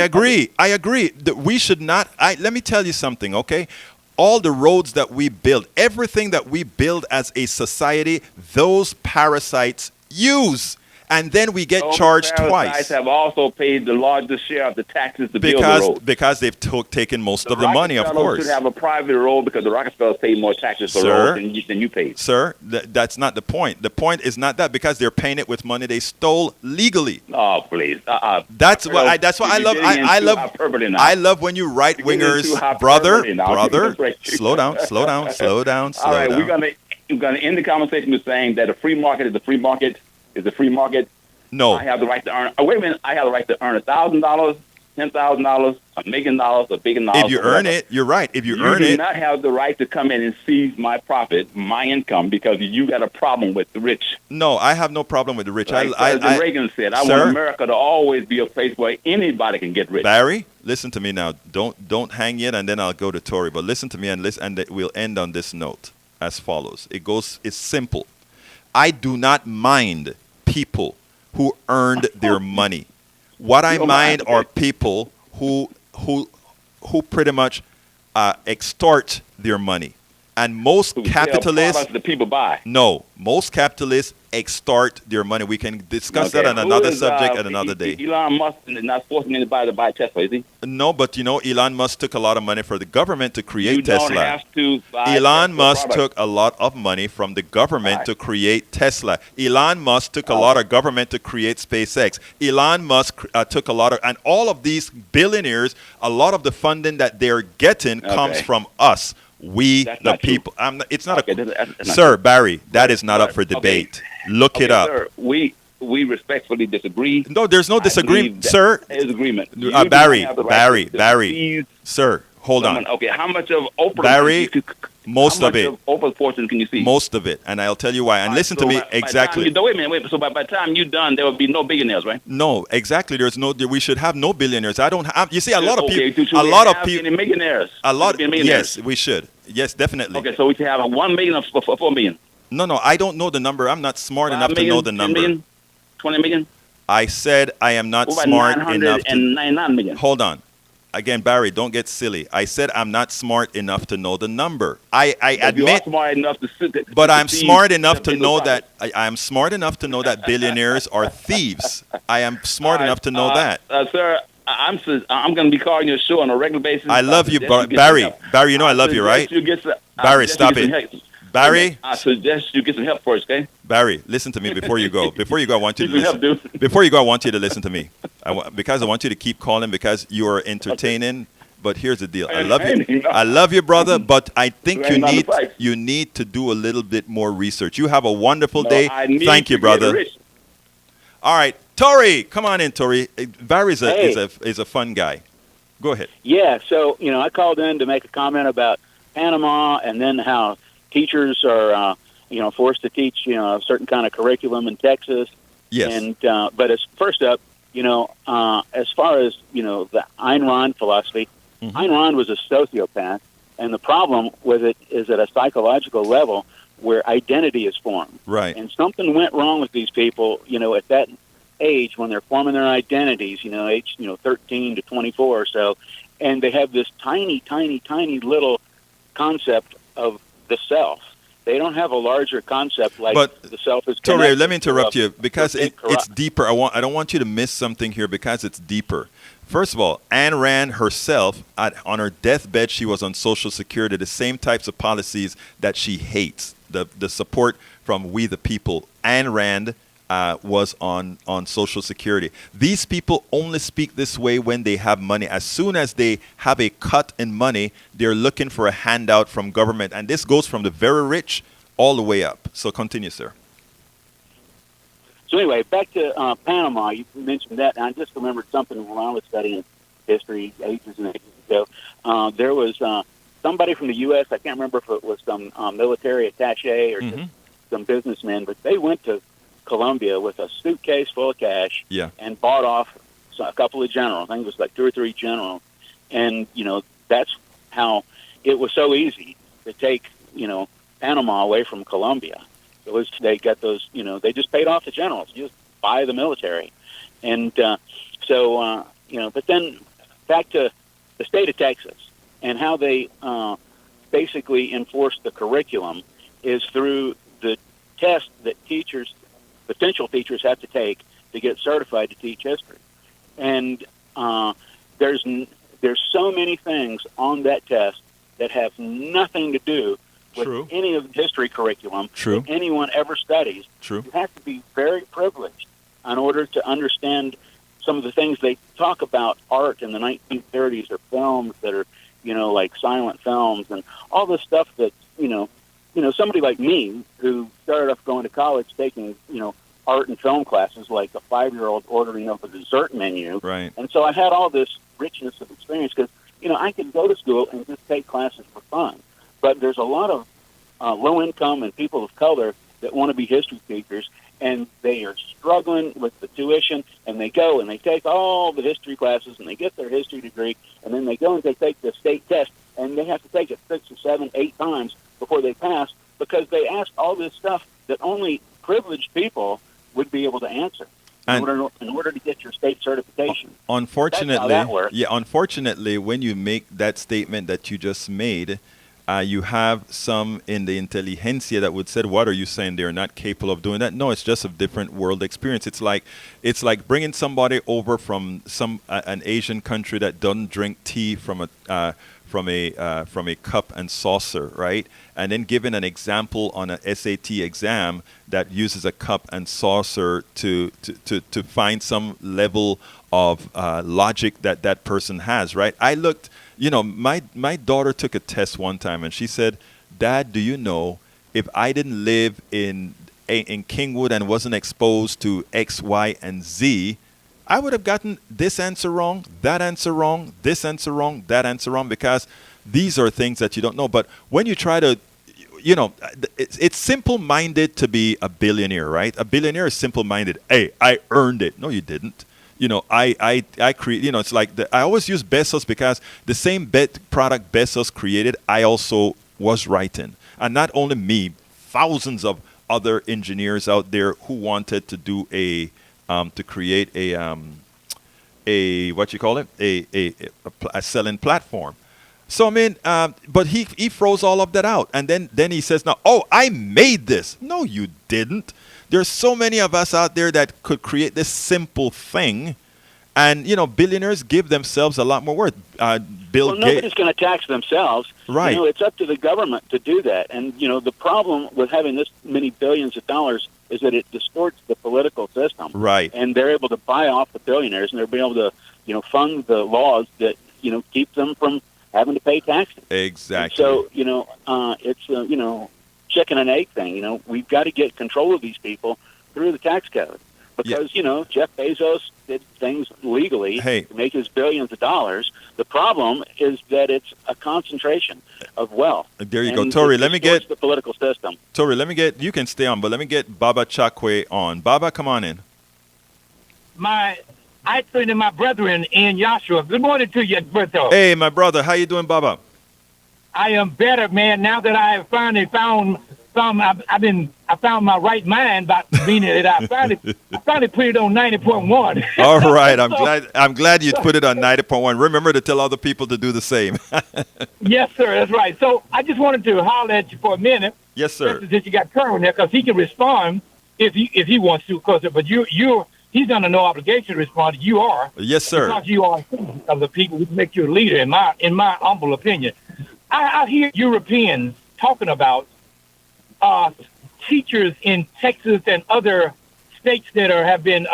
Speaker 1: agree. We should not. Let me tell you something, okay? All the roads that we build, everything that we build as a society, those parasites use. And then we get charged twice.
Speaker 4: Have also paid the largest share of the taxes to build the road.
Speaker 1: Because they've taken most of the money, of course.
Speaker 4: Should have a private road because the Rockefellers pay more taxes for roads than you pay.
Speaker 1: Sir, that's not the point. The point is not that, because they're paying it with money they stole legally.
Speaker 4: Oh, please.
Speaker 1: That's why I love. I love when you right wingers, brother. Slow down.
Speaker 4: All right, we're gonna end the conversation with saying that a free market is a free market. Is the free market?
Speaker 1: No.
Speaker 4: I have the right to earn. Wait a minute. I have the right to earn $1,000, $10,000, $1 million, $1 billion.
Speaker 1: If you earn it, you're right. If you earn it,
Speaker 4: you do not have the right to come in and seize my profit, my income, because you got a problem with the rich.
Speaker 1: No, I have no problem with the rich.
Speaker 4: Like President Reagan said, I want America to always be a place where anybody can get rich.
Speaker 1: Barry, listen to me now. Don't hang yet, and then I'll go to Tory. But listen to me, and we'll end on this note as follows. It's simple. I do not mind people who earned their money. What I mind are people who pretty much extort their money. And most capitalists,
Speaker 4: the people buy.
Speaker 1: No, most capitalists extort their money. We can discuss that on another subject at another day.
Speaker 4: Elon Musk is not forcing anybody to buy Tesla, is he?
Speaker 1: No, but Elon Musk took a lot of money for the government to create Tesla.
Speaker 4: You don't have to buy
Speaker 1: Elon Musk took a lot of money from the government to create Tesla. Elon Musk took a lot of government to create SpaceX. Elon Musk took a lot of, and all of these billionaires, a lot of the funding that they're getting comes from us. We, the people. It's not Sir, Barry, that is not up for debate. Look it up.
Speaker 4: Sir, we respectfully disagree.
Speaker 1: No, there's no disagreement, sir.
Speaker 4: There's agreement.
Speaker 1: Barry, sir, Hold on.
Speaker 4: Okay, how much of Oprah?
Speaker 1: Barry, most of it.
Speaker 4: How much of Oprah's fortune can you see?
Speaker 1: Most of it, and I'll tell you why. And listen to me exactly.
Speaker 4: Wait a minute. So by the time you're done, there will be no billionaires, right?
Speaker 1: No, exactly. We should have no billionaires. I don't have. You see, a lot of people.
Speaker 4: A lot of people. Any millionaires?
Speaker 1: A lot. Yes, we should. Yes, definitely.
Speaker 4: Okay, so we should have 1 million or 4 million.
Speaker 1: No, I don't know the number. I'm not smart enough to know the number.
Speaker 4: 10 million, 20 million.
Speaker 1: I said I am not smart enough to.
Speaker 4: 999 million.
Speaker 1: Hold on. Again, Barry, don't get silly. I said I'm not smart enough to know the number. I admit.
Speaker 4: You are smart enough to
Speaker 1: but I'm smart enough to know that. I am smart enough to know that billionaires are thieves. I am smart enough to know that.
Speaker 4: Sir, I'm going to be calling your show on a regular basis.
Speaker 1: I love you, Barry. Barry, you know I love you, right? Barry, stop it. Barry,
Speaker 4: I suggest you get some help first, okay?
Speaker 1: Barry, listen to me before you go. Before you go, I want you to listen. Before you go, I want you to listen to me. Because I want you to keep calling because you are entertaining. But here's the deal. I love you. I love you, brother. But I think you need to do a little bit more research. You have a wonderful day. Thank you, brother. All right, Tori, come on in, Tori. Barry's is a fun guy. Go ahead.
Speaker 3: Yeah. So I called in to make a comment about Panama and then how teachers are, forced to teach, a certain kind of curriculum in Texas.
Speaker 1: Yes.
Speaker 3: And but as first up, as far as the Ayn Rand philosophy, Ayn Rand was a sociopath, and the problem with it is at a psychological level where identity is formed.
Speaker 1: Right.
Speaker 3: And something went wrong with these people, at that age when they're forming their identities, age 13 to 24 or so, and they have this tiny little concept of the self. They don't have a larger concept like the self is connected.
Speaker 1: Tori, let me interrupt you because it's deeper. I don't want you to miss something here because it's deeper. First of all, Ayn Rand herself, on her deathbed, she was on Social Security, the same types of policies that she hates, the support from we the people. Ayn Rand was on Social Security. These people only speak this way when they have money. As soon as they have a cut in money, they're looking for a handout from government. And this goes from the very rich all the way up. So continue, sir.
Speaker 3: So anyway, back to Panama. You mentioned that, and I just remembered something when I was studying history ages and ages ago. There was somebody from the U.S., I can't remember if it was some military attaché or just some businessman, but they went to Colombia with a suitcase full of cash and bought off a couple of generals. I think it was like 2 or 3 generals. And, that's how it was so easy to take, Panama away from Colombia. It was, they got those, they just paid off the generals, just buy the military. And but then back to the state of Texas and how they basically enforce the curriculum is through the test that potential teachers have to take to get certified to teach history. And there's so many things on that test that have nothing to do with any of the history curriculum that anyone ever studies. You have to be very privileged in order to understand some of the things they talk about art in the 1930s or films that are, like silent films and all this stuff that, somebody like me who started off going to college taking, art and film classes like a 5-year-old ordering up a dessert menu.
Speaker 1: Right.
Speaker 3: And so I had all this richness of experience because, I could go to school and just take classes for fun. But there's a lot of low-income and people of color that want to be history teachers, and they are struggling with the tuition, and they go and they take all the history classes, and they get their history degree, and then they go and they take the state test, and they have to take it 6 or 7, 8 times before they pass because they ask all this stuff that only privileged people would be able to answer in order to get your state certification.
Speaker 1: Unfortunately,
Speaker 3: that's how that works.
Speaker 1: Unfortunately, when you make that statement that you just made, you have some in the intelligentsia that would say, what are you saying? They're not capable of doing that. No, it's just a different world experience. It's like bringing somebody over from an Asian country that doesn't drink tea from a cup and saucer, right? And then giving an example on an SAT exam that uses a cup and saucer to find some level of logic that person has, right? I looked. My daughter took a test one time, and she said, "Dad, do you know if I didn't live in Kingwood and wasn't exposed to X, Y, and Z, I would have gotten this answer wrong, that answer wrong, this answer wrong, that answer wrong, because these are things that you don't know. But when you try to, it's simple-minded to be a billionaire, right? A billionaire is simple-minded. Hey, I earned it. No, you didn't. I create. It's like I always use Bezos because the same product Bezos created, I also was writing, and not only me, thousands of other engineers out there who wanted to do to create a what you call it, a selling platform. So but he froze all of that out, and then he says, "Now, oh, I made this." No, you didn't. There's so many of us out there that could create this simple thing, and billionaires give themselves a lot more worth. Bill Gates.
Speaker 3: Nobody's going to tax themselves.
Speaker 1: Right.
Speaker 3: It's up to the government to do that, and the problem with having this many billions of dollars is that it distorts the political system.
Speaker 1: Right.
Speaker 3: And they're able to buy off the billionaires, and they're able to fund the laws that keep them from having to pay taxes.
Speaker 1: Exactly.
Speaker 3: And so it's chicken and egg thing. We've got to get control of these people through the tax code, because Jeff Bezos did things legally to make his billions of dollars. The problem is that it's a concentration of wealth.
Speaker 1: There you go, Tori. Let me get
Speaker 3: the political system.
Speaker 1: Tori, you can stay on, but let me get Baba Chakwe on. Baba, come on in.
Speaker 5: I trained my brethren in Yahshua. Good morning to you, Berto.
Speaker 1: Hey, my brother. How you doing, Baba?
Speaker 5: I am better, man. Now that I have finally found I found my right mind, by meaning that I finally put it on 90.1.
Speaker 1: All right, I'm glad you put it on 90.1. Remember to tell other people to do the same.
Speaker 5: Yes, sir. That's right. So I just wanted to holler at you for a minute.
Speaker 1: Yes, sir.
Speaker 5: Since you got Curran there, because he can respond if he wants to. But he's under no obligation to respond. You are.
Speaker 1: Yes, sir.
Speaker 5: Because you are of the people who make you a leader. In my humble opinion, I hear Europeans talking about teachers in Texas and other states that have been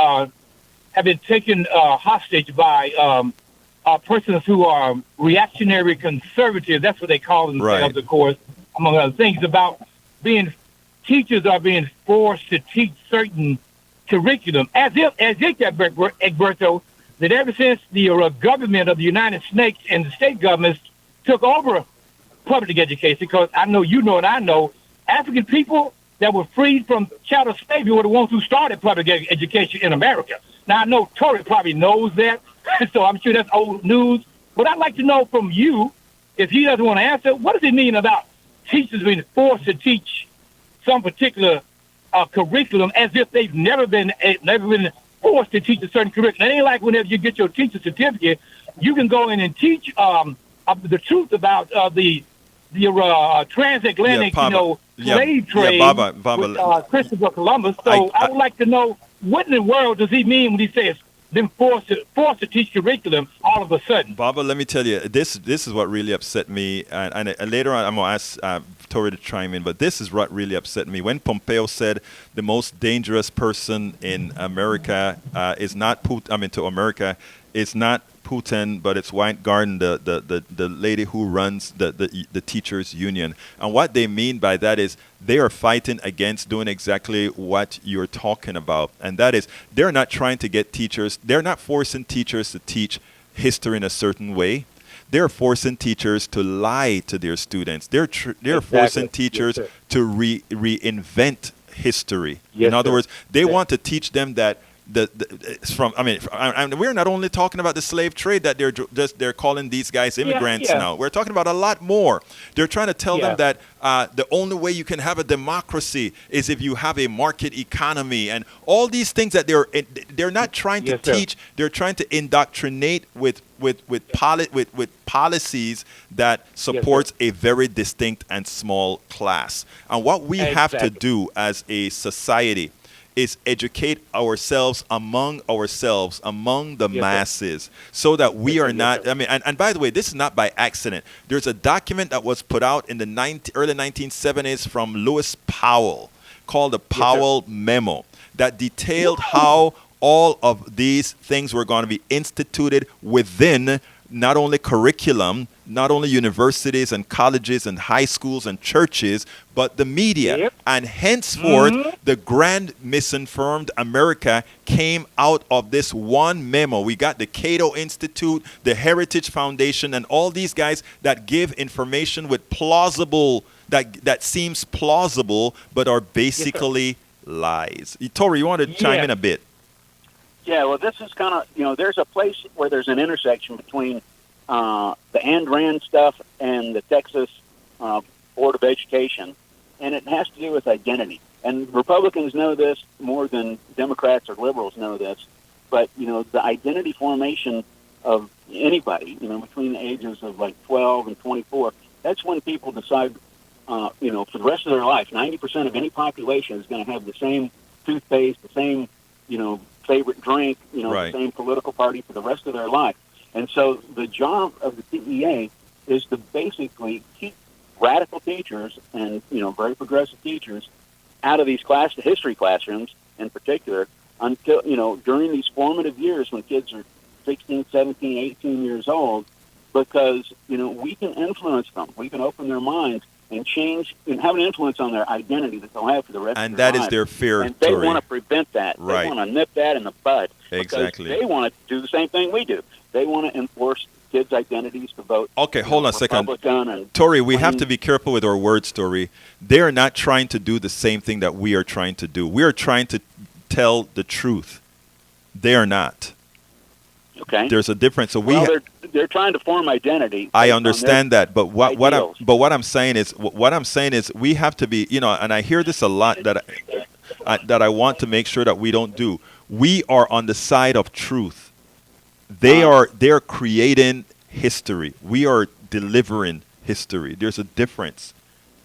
Speaker 5: taken hostage by persons who are reactionary conservative. That's what they call themselves,
Speaker 1: right.
Speaker 5: Of course, among other things. About teachers are being forced to teach certain curriculum, as if Egberto, that ever since the government of the United States and the state governments took over public education, because I know and I know African people that were freed from chattel slavery were the ones who started public education in America. Now, I know Tori probably knows that, so I'm sure that's old news. But I'd like to know from you, if he doesn't want to answer, what does it mean about teachers being forced to teach some particular curriculum as if they've never been forced to teach a certain curriculum? It ain't like whenever you get your teacher certificate, you can go in and teach the truth about the transatlantic, slave trade with Christopher Columbus. So I would like to know, what in the world does he mean when he says them forced to teach curriculum all of a sudden?
Speaker 1: Baba, let me tell you, this is what really upset me, and later on I'm going to ask Tori to chime in, but this is what really upset me. When Pompeo said the most dangerous person in America is not to America, it's not Putin, but it's Weingarten, the lady who runs the teachers union. And what they mean by that is they are fighting against doing exactly what you're talking about. And that is, they're not trying to get teachers, they're not forcing teachers to teach history in a certain way. They're forcing teachers to lie to their students. They're forcing teachers to reinvent history. In other words, they want to teach them that we're not only talking about the slave trade that they're calling these guys immigrants now. We're talking about a lot more. They're trying to tell them that the only way you can have a democracy is if you have a market economy, and all these things that they're not trying to teach. They're trying to indoctrinate with policies that supports a very distinct and small class. And what we have to do as a society is educate ourselves among the masses, so that we are not, and by the way, this is not by accident. There's a document that was put out in the early 1970s from Lewis Powell called the Powell Memo that detailed how all of these things were going to be instituted within not only curriculum, not only universities and colleges and high schools and churches, but the media.
Speaker 5: Yep.
Speaker 1: And henceforth, the grand misinformed America came out of this one memo. We got the Cato Institute, the Heritage Foundation, and all these guys that give information with plausible, that seems plausible, but are basically lies. Tori, you want to chime in a bit?
Speaker 3: Yeah, well, this is kind of, there's a place where there's an intersection between the Ayn Rand stuff and the Texas Board of Education, and it has to do with identity. And Republicans know this more than Democrats or liberals know this, but, the identity formation of anybody, between the ages of like 12 and 24, that's when people decide, for the rest of their life, 90% of any population is going to have the same toothpaste, the same, favorite drink,
Speaker 1: Right.
Speaker 3: the same political party for the rest of their life. And so the job of the CEA is to basically keep radical teachers and, very progressive teachers out of these history classrooms in particular until, during these formative years when kids are 16, 17, 18 years old, because, we can influence them. We can open their minds and change and have an influence on their identity that they'll have for the rest of
Speaker 1: And
Speaker 3: their
Speaker 1: that
Speaker 3: lives.
Speaker 1: is their fear,
Speaker 3: And they
Speaker 1: Tori.
Speaker 3: want to prevent that.
Speaker 1: Right.
Speaker 3: They want to nip that in the bud.
Speaker 1: Exactly.
Speaker 3: Because they want to do the same thing we do. They want to enforce kids' identities to vote.
Speaker 1: Okay, hold on a second.
Speaker 3: Republican and
Speaker 1: Tori, we have
Speaker 3: plain-
Speaker 1: to be careful with our words, Tori. They are not trying to do the same thing that we are trying to do. We are trying to tell the truth. They are not.
Speaker 3: Okay.
Speaker 1: There's a difference. So
Speaker 3: They're trying to form identity.
Speaker 1: I
Speaker 3: based on
Speaker 1: understand that, but what I'm saying is we have to be, and I hear this a lot that I want to make sure that we don't do. We are on the side of truth. They're creating history. We are delivering history. There's a difference.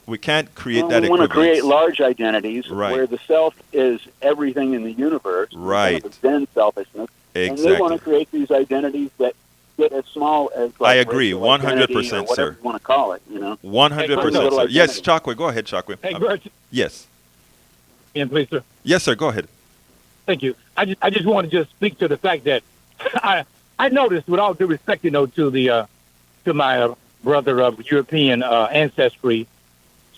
Speaker 1: We can't create that
Speaker 3: We want to
Speaker 1: equivalence.
Speaker 3: create large identities
Speaker 1: Right.
Speaker 3: where the self is everything in the universe.
Speaker 1: Right.
Speaker 3: Kind of Zen selfishness. And they want
Speaker 1: Exactly.
Speaker 3: to create these identities that get as small as
Speaker 1: I agree,
Speaker 3: racial identity
Speaker 1: 100%,
Speaker 3: or whatever
Speaker 1: sir.
Speaker 3: you want to call it.
Speaker 1: 100%,
Speaker 3: Hey,
Speaker 1: sir. Yes,
Speaker 3: identity.
Speaker 1: Chakwe, go ahead, Chakwe.
Speaker 5: Hey, Bert,
Speaker 1: Yes.
Speaker 5: please, sir.
Speaker 1: Yes, sir, go ahead.
Speaker 5: Thank you. I just want to just speak to the fact that I noticed, with all due respect, to my brother of European ancestry,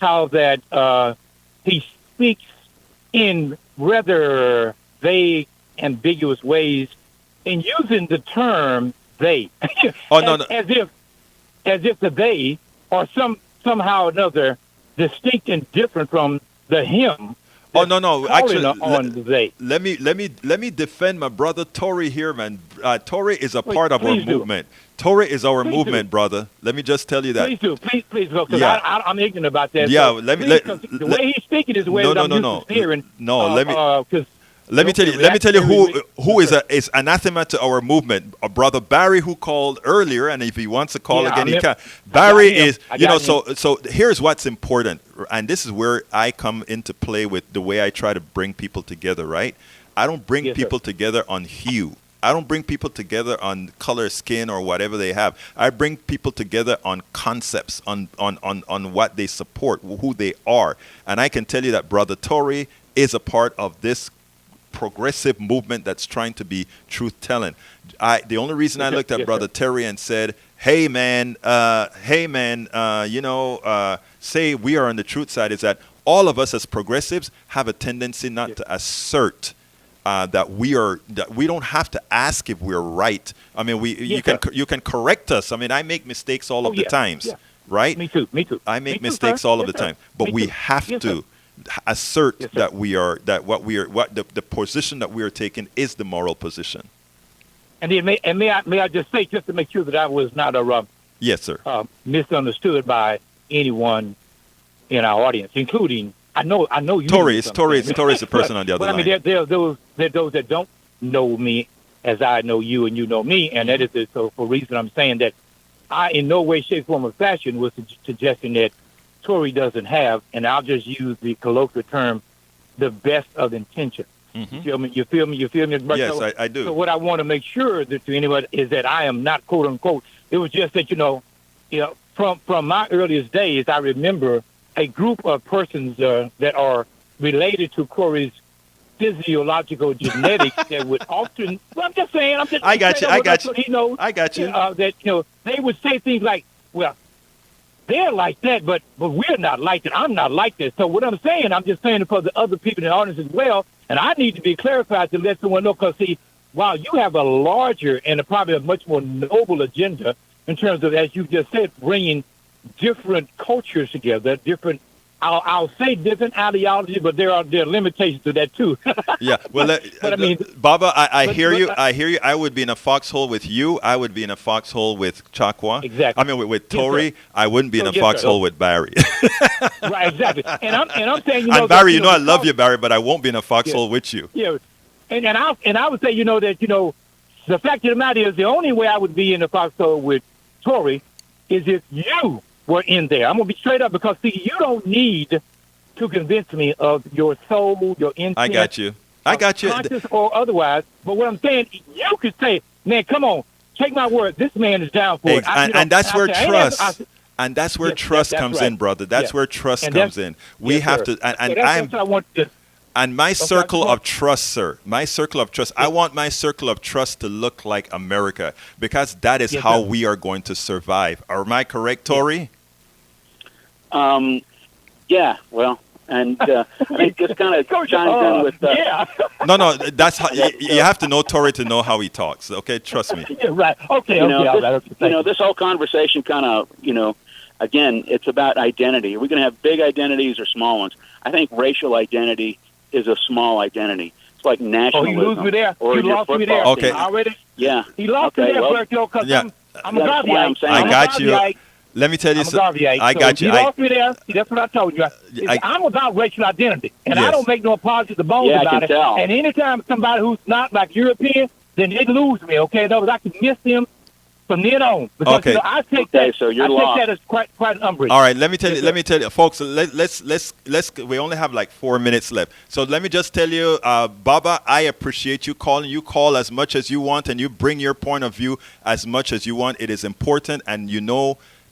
Speaker 5: how that he speaks in rather vague, ambiguous ways, in using the term "they,"
Speaker 1: Oh, no.
Speaker 5: as if the "they" are somehow or another distinct and different from the "him."
Speaker 1: Oh, no.
Speaker 5: calling
Speaker 1: Actually,
Speaker 5: on the "they."
Speaker 1: let me defend my brother Tori here, man. Tori is a part of our
Speaker 5: please do.
Speaker 1: movement. Tori is our
Speaker 5: Please
Speaker 1: movement,
Speaker 5: do.
Speaker 1: brother. Let me just tell you that.
Speaker 5: Please do, please, because
Speaker 1: Yeah.
Speaker 5: I'm ignorant about that.
Speaker 1: Yeah,
Speaker 5: so
Speaker 1: let me-
Speaker 5: please,
Speaker 1: let-
Speaker 5: 'cause the way he's speaking is the way
Speaker 1: No,
Speaker 5: that I'm
Speaker 1: no,
Speaker 5: used
Speaker 1: no.
Speaker 5: to hearing.
Speaker 1: No, let me-
Speaker 5: 'cause
Speaker 1: Let me tell you
Speaker 5: reactionary
Speaker 1: who is anathema to our movement. Brother Barry, who called earlier, and if he wants to call
Speaker 5: Yeah,
Speaker 1: again, he
Speaker 5: I
Speaker 1: can.
Speaker 5: got
Speaker 1: Barry
Speaker 5: him.
Speaker 1: is,
Speaker 5: I got
Speaker 1: so here's what's important, and this is where I come into play with the way I try to bring people together, right? I don't bring
Speaker 5: Yes, sir.
Speaker 1: people together on hue. I don't bring people together on color, skin, or whatever they have. I bring people together on concepts, on what they support, who they are. And I can tell you that Brother Tori is a part of this progressive movement that's trying to be truth-telling. The only reason I looked at
Speaker 5: Yes,
Speaker 1: Brother
Speaker 5: sir.
Speaker 1: Terry and said, hey man, say we are on the truth side is that all of us as progressives have a tendency not to assert that we don't have to ask if we're right. I mean, you can correct us. I mean, I make mistakes all of the times, right?
Speaker 5: Me too.
Speaker 1: I make
Speaker 5: Me too,
Speaker 1: mistakes
Speaker 5: sir.
Speaker 1: all of
Speaker 5: Yes,
Speaker 1: the
Speaker 5: sir.
Speaker 1: time, but
Speaker 5: Me
Speaker 1: we
Speaker 5: too.
Speaker 1: have
Speaker 5: Yes,
Speaker 1: to
Speaker 5: sir.
Speaker 1: assert
Speaker 5: Yes, sir.
Speaker 1: that the position that we are taking is the moral position.
Speaker 5: And then may I just say, just to make sure that I was not
Speaker 1: Yes, sir.
Speaker 5: misunderstood by anyone in our audience, including I know you.
Speaker 1: Tori
Speaker 5: do
Speaker 1: is
Speaker 5: something.
Speaker 1: the person on the other
Speaker 5: But I
Speaker 1: line.
Speaker 5: mean, there are those that don't know me as I know you and you know me, and that is so for reason I'm saying that I in no way, shape, form, or fashion was suggesting that Tory doesn't have, and I'll just use the colloquial term, the best of intentions.
Speaker 1: Mhm.
Speaker 5: You feel me? But
Speaker 1: Yes,
Speaker 5: so,
Speaker 1: I do.
Speaker 5: So what I want to make sure that to anyone is that I am not quote unquote. It was just that from my earliest days, I remember a group of persons that are related to Corey's physiological genetics that would often. Well, I'm just saying.
Speaker 1: I got you. I got
Speaker 5: that's
Speaker 1: you.
Speaker 5: what he knows.
Speaker 1: I got you.
Speaker 5: That they would say things like, "Well, they're like that, but we're not like that. I'm not like that." So what I'm saying, I'm just saying it for the other people in the audience as well, and I need to be clarified to let someone know. Because see, while you have a larger and probably a much more noble agenda in terms of, as you just said, bringing different cultures together, different. I'll say different ideology, but there are limitations to that too.
Speaker 1: Yeah, well,
Speaker 5: but I mean,
Speaker 1: Baba, I hear you. I hear you. I would be in a foxhole with you. I would be in a foxhole with Chakwa.
Speaker 5: Exactly.
Speaker 1: I mean, with Tori,
Speaker 5: Yes,
Speaker 1: I wouldn't be in a
Speaker 5: yes,
Speaker 1: foxhole
Speaker 5: sir.
Speaker 1: with Barry.
Speaker 5: Right, exactly. And I'm saying,
Speaker 1: And Barry, I love you, Barry, but I won't be in a foxhole with you.
Speaker 5: Yeah, and I would say, that the fact of the matter is, the only way I would be in the foxhole with Tori is if you were in there. I'm gonna be straight up, because see, you don't need to convince me of your soul, your intent.
Speaker 1: I got you.
Speaker 5: Conscious or otherwise. But what I'm saying, you could say, "Man, come on, take my word. This man is down for it."
Speaker 1: And that's where trust. And that's where
Speaker 5: Yes,
Speaker 1: trust
Speaker 5: that's
Speaker 1: comes
Speaker 5: right.
Speaker 1: in, brother. That's
Speaker 5: Yes.
Speaker 1: where trust
Speaker 5: And
Speaker 1: comes
Speaker 5: that's-
Speaker 1: in. We
Speaker 5: Yes,
Speaker 1: have
Speaker 5: sir.
Speaker 1: to, and
Speaker 5: So that's what I want to.
Speaker 1: and my circle
Speaker 5: go on.
Speaker 1: of trust, sir. My circle of trust. I want my circle of trust to look like America, because that is
Speaker 5: Yes,
Speaker 1: how
Speaker 5: sir.
Speaker 1: we are going to survive. Am I correct, Tori?
Speaker 3: Yeah, well, and I think this kind of chimes in with
Speaker 5: yeah.
Speaker 1: No, that's how you have to know Tori to know how he talks. Okay, trust me.
Speaker 5: Yeah, right. Okay.
Speaker 3: you know,
Speaker 5: Okay. All
Speaker 3: this,
Speaker 5: right. Okay. Thank you.
Speaker 3: this whole conversation kind of, again, it's about identity. Are we going to have big identities or small ones? I think racial identity is a small identity. It's like
Speaker 5: Oh,
Speaker 3: nationalism.
Speaker 5: you lose me there.
Speaker 3: Or
Speaker 5: You
Speaker 3: your
Speaker 5: lost me there.
Speaker 3: football
Speaker 1: Okay.
Speaker 3: team.
Speaker 5: Already.
Speaker 3: Yeah.
Speaker 5: He lost
Speaker 3: Okay,
Speaker 5: me there,
Speaker 3: well,
Speaker 5: Berto, because
Speaker 1: Yeah.
Speaker 5: I'm a
Speaker 3: That's why I'm
Speaker 5: Garveyite.
Speaker 3: saying
Speaker 1: I
Speaker 3: I'm a
Speaker 1: got you.
Speaker 5: Garveyite.
Speaker 1: Let me tell you
Speaker 5: I'm a
Speaker 1: something.
Speaker 5: Garveyite.
Speaker 1: I got you.
Speaker 5: You lost me there. See, that's what I told you.
Speaker 1: I-
Speaker 5: I'm about racial identity, and
Speaker 1: Yes.
Speaker 5: I don't make no apologies to bones
Speaker 3: Yeah, I
Speaker 5: about
Speaker 3: can
Speaker 5: it.
Speaker 3: tell.
Speaker 5: And anytime somebody who's not like European, then they lose me. Okay, in other words, I can miss them from then on. Because
Speaker 1: Okay.
Speaker 5: I take
Speaker 3: Okay,
Speaker 5: that.
Speaker 3: so you're
Speaker 5: I take
Speaker 3: lost.
Speaker 5: that as quite umbrage.
Speaker 1: All right, let me tell you.
Speaker 5: Yes,
Speaker 1: Let me tell you, folks. Let's. We only have like 4 minutes left. So let me just tell you, Baba, I appreciate you calling. You call as much as you want, and you bring your point of view as much as you want. It is important, and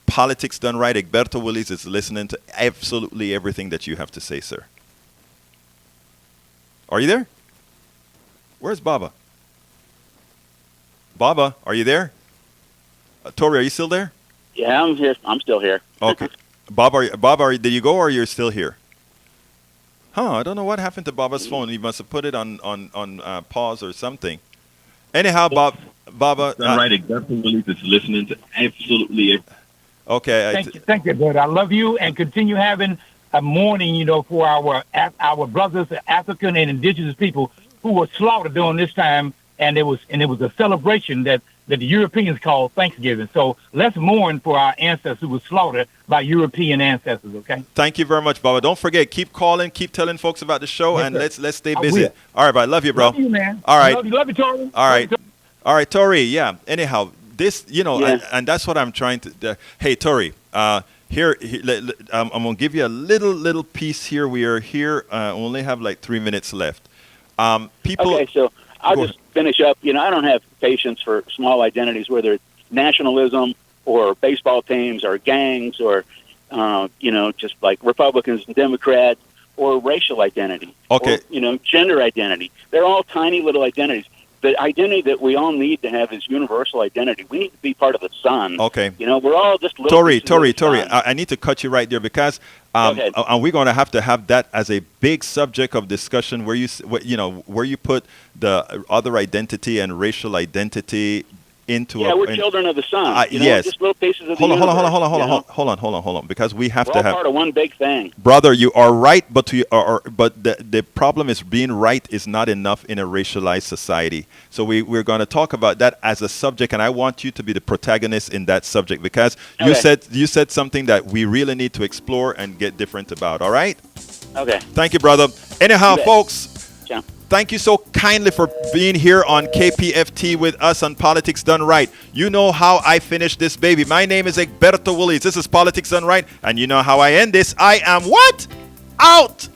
Speaker 1: politics done right. Egberto Willis is listening to absolutely everything that you have to say, sir. Are you there? Where's Baba? Baba, are you there? Tori, are you still there?
Speaker 3: Yeah, I'm here. I'm still here.
Speaker 1: Okay. Did you go, or you're still here? I don't know what happened to Baba's phone. He must have put it on pause or something. Anyhow, Baba.
Speaker 6: Right, Egberto Willis is listening to absolutely everything.
Speaker 1: Okay.
Speaker 5: Thank you, brother. I love you, and continue having a mourning, for our brothers, African and indigenous people who were slaughtered during this time, and it was a celebration that the Europeans call Thanksgiving. So let's mourn for our ancestors who were slaughtered by European ancestors. Okay.
Speaker 1: Thank you very much, Baba. Don't forget, keep calling, keep telling folks about the show,
Speaker 5: Yes,
Speaker 1: and
Speaker 5: sir.
Speaker 1: let's stay
Speaker 5: I
Speaker 1: busy.
Speaker 5: will.
Speaker 1: All right, bye. Love you, bro.
Speaker 5: Love you, man.
Speaker 1: All right.
Speaker 5: Love you, Tori.
Speaker 1: All right.
Speaker 5: Love you, Tori.
Speaker 1: All right, Tori. Yeah. Anyhow, this,
Speaker 3: Yeah.
Speaker 1: and that's what I'm trying to. Hey, Tori. Here, I'm gonna give you a little piece here. We are here. Only have like 3 minutes left. People.
Speaker 3: Okay, so I'll
Speaker 1: Go
Speaker 3: just finish up. I don't have patience for small identities, whether it's nationalism or baseball teams or gangs or, just like Republicans and Democrats or racial identity.
Speaker 1: Okay.
Speaker 3: Or, gender identity. They're all tiny little identities. The identity that we all need to have is universal identity. We need to be part of the sun.
Speaker 1: Okay.
Speaker 3: We're all just little
Speaker 1: Tori,
Speaker 3: pieces of the
Speaker 1: Tori,
Speaker 3: sun.
Speaker 1: I need to cut you right there because
Speaker 3: ahead.
Speaker 1: and we're going to have that as a big subject of discussion where where you put the other identity and racial identity into
Speaker 3: Yeah, we're children of the sun.
Speaker 1: yes.
Speaker 3: Just little pieces of the
Speaker 1: Hold on,
Speaker 3: universe.
Speaker 1: hold on, because we have
Speaker 3: We're
Speaker 1: to
Speaker 3: all
Speaker 1: have.
Speaker 3: part of one big thing.
Speaker 1: Brother, you are right, but the problem is being right is not enough in a racialized society. So we're going to talk about that as a subject, and I want you to be the protagonist in that subject because
Speaker 3: Okay.
Speaker 1: you said something that we really need to explore and get different about. All right?
Speaker 3: Okay.
Speaker 1: Thank you, brother. Anyhow,
Speaker 3: You bet.
Speaker 1: folks.
Speaker 3: Ciao.
Speaker 1: Thank you so kindly for being here on KPFT with us on Politics Done Right. You know how I finish this baby. My name is Egberto Willis. This is Politics Done Right. And you know how I end this. I am what? Out!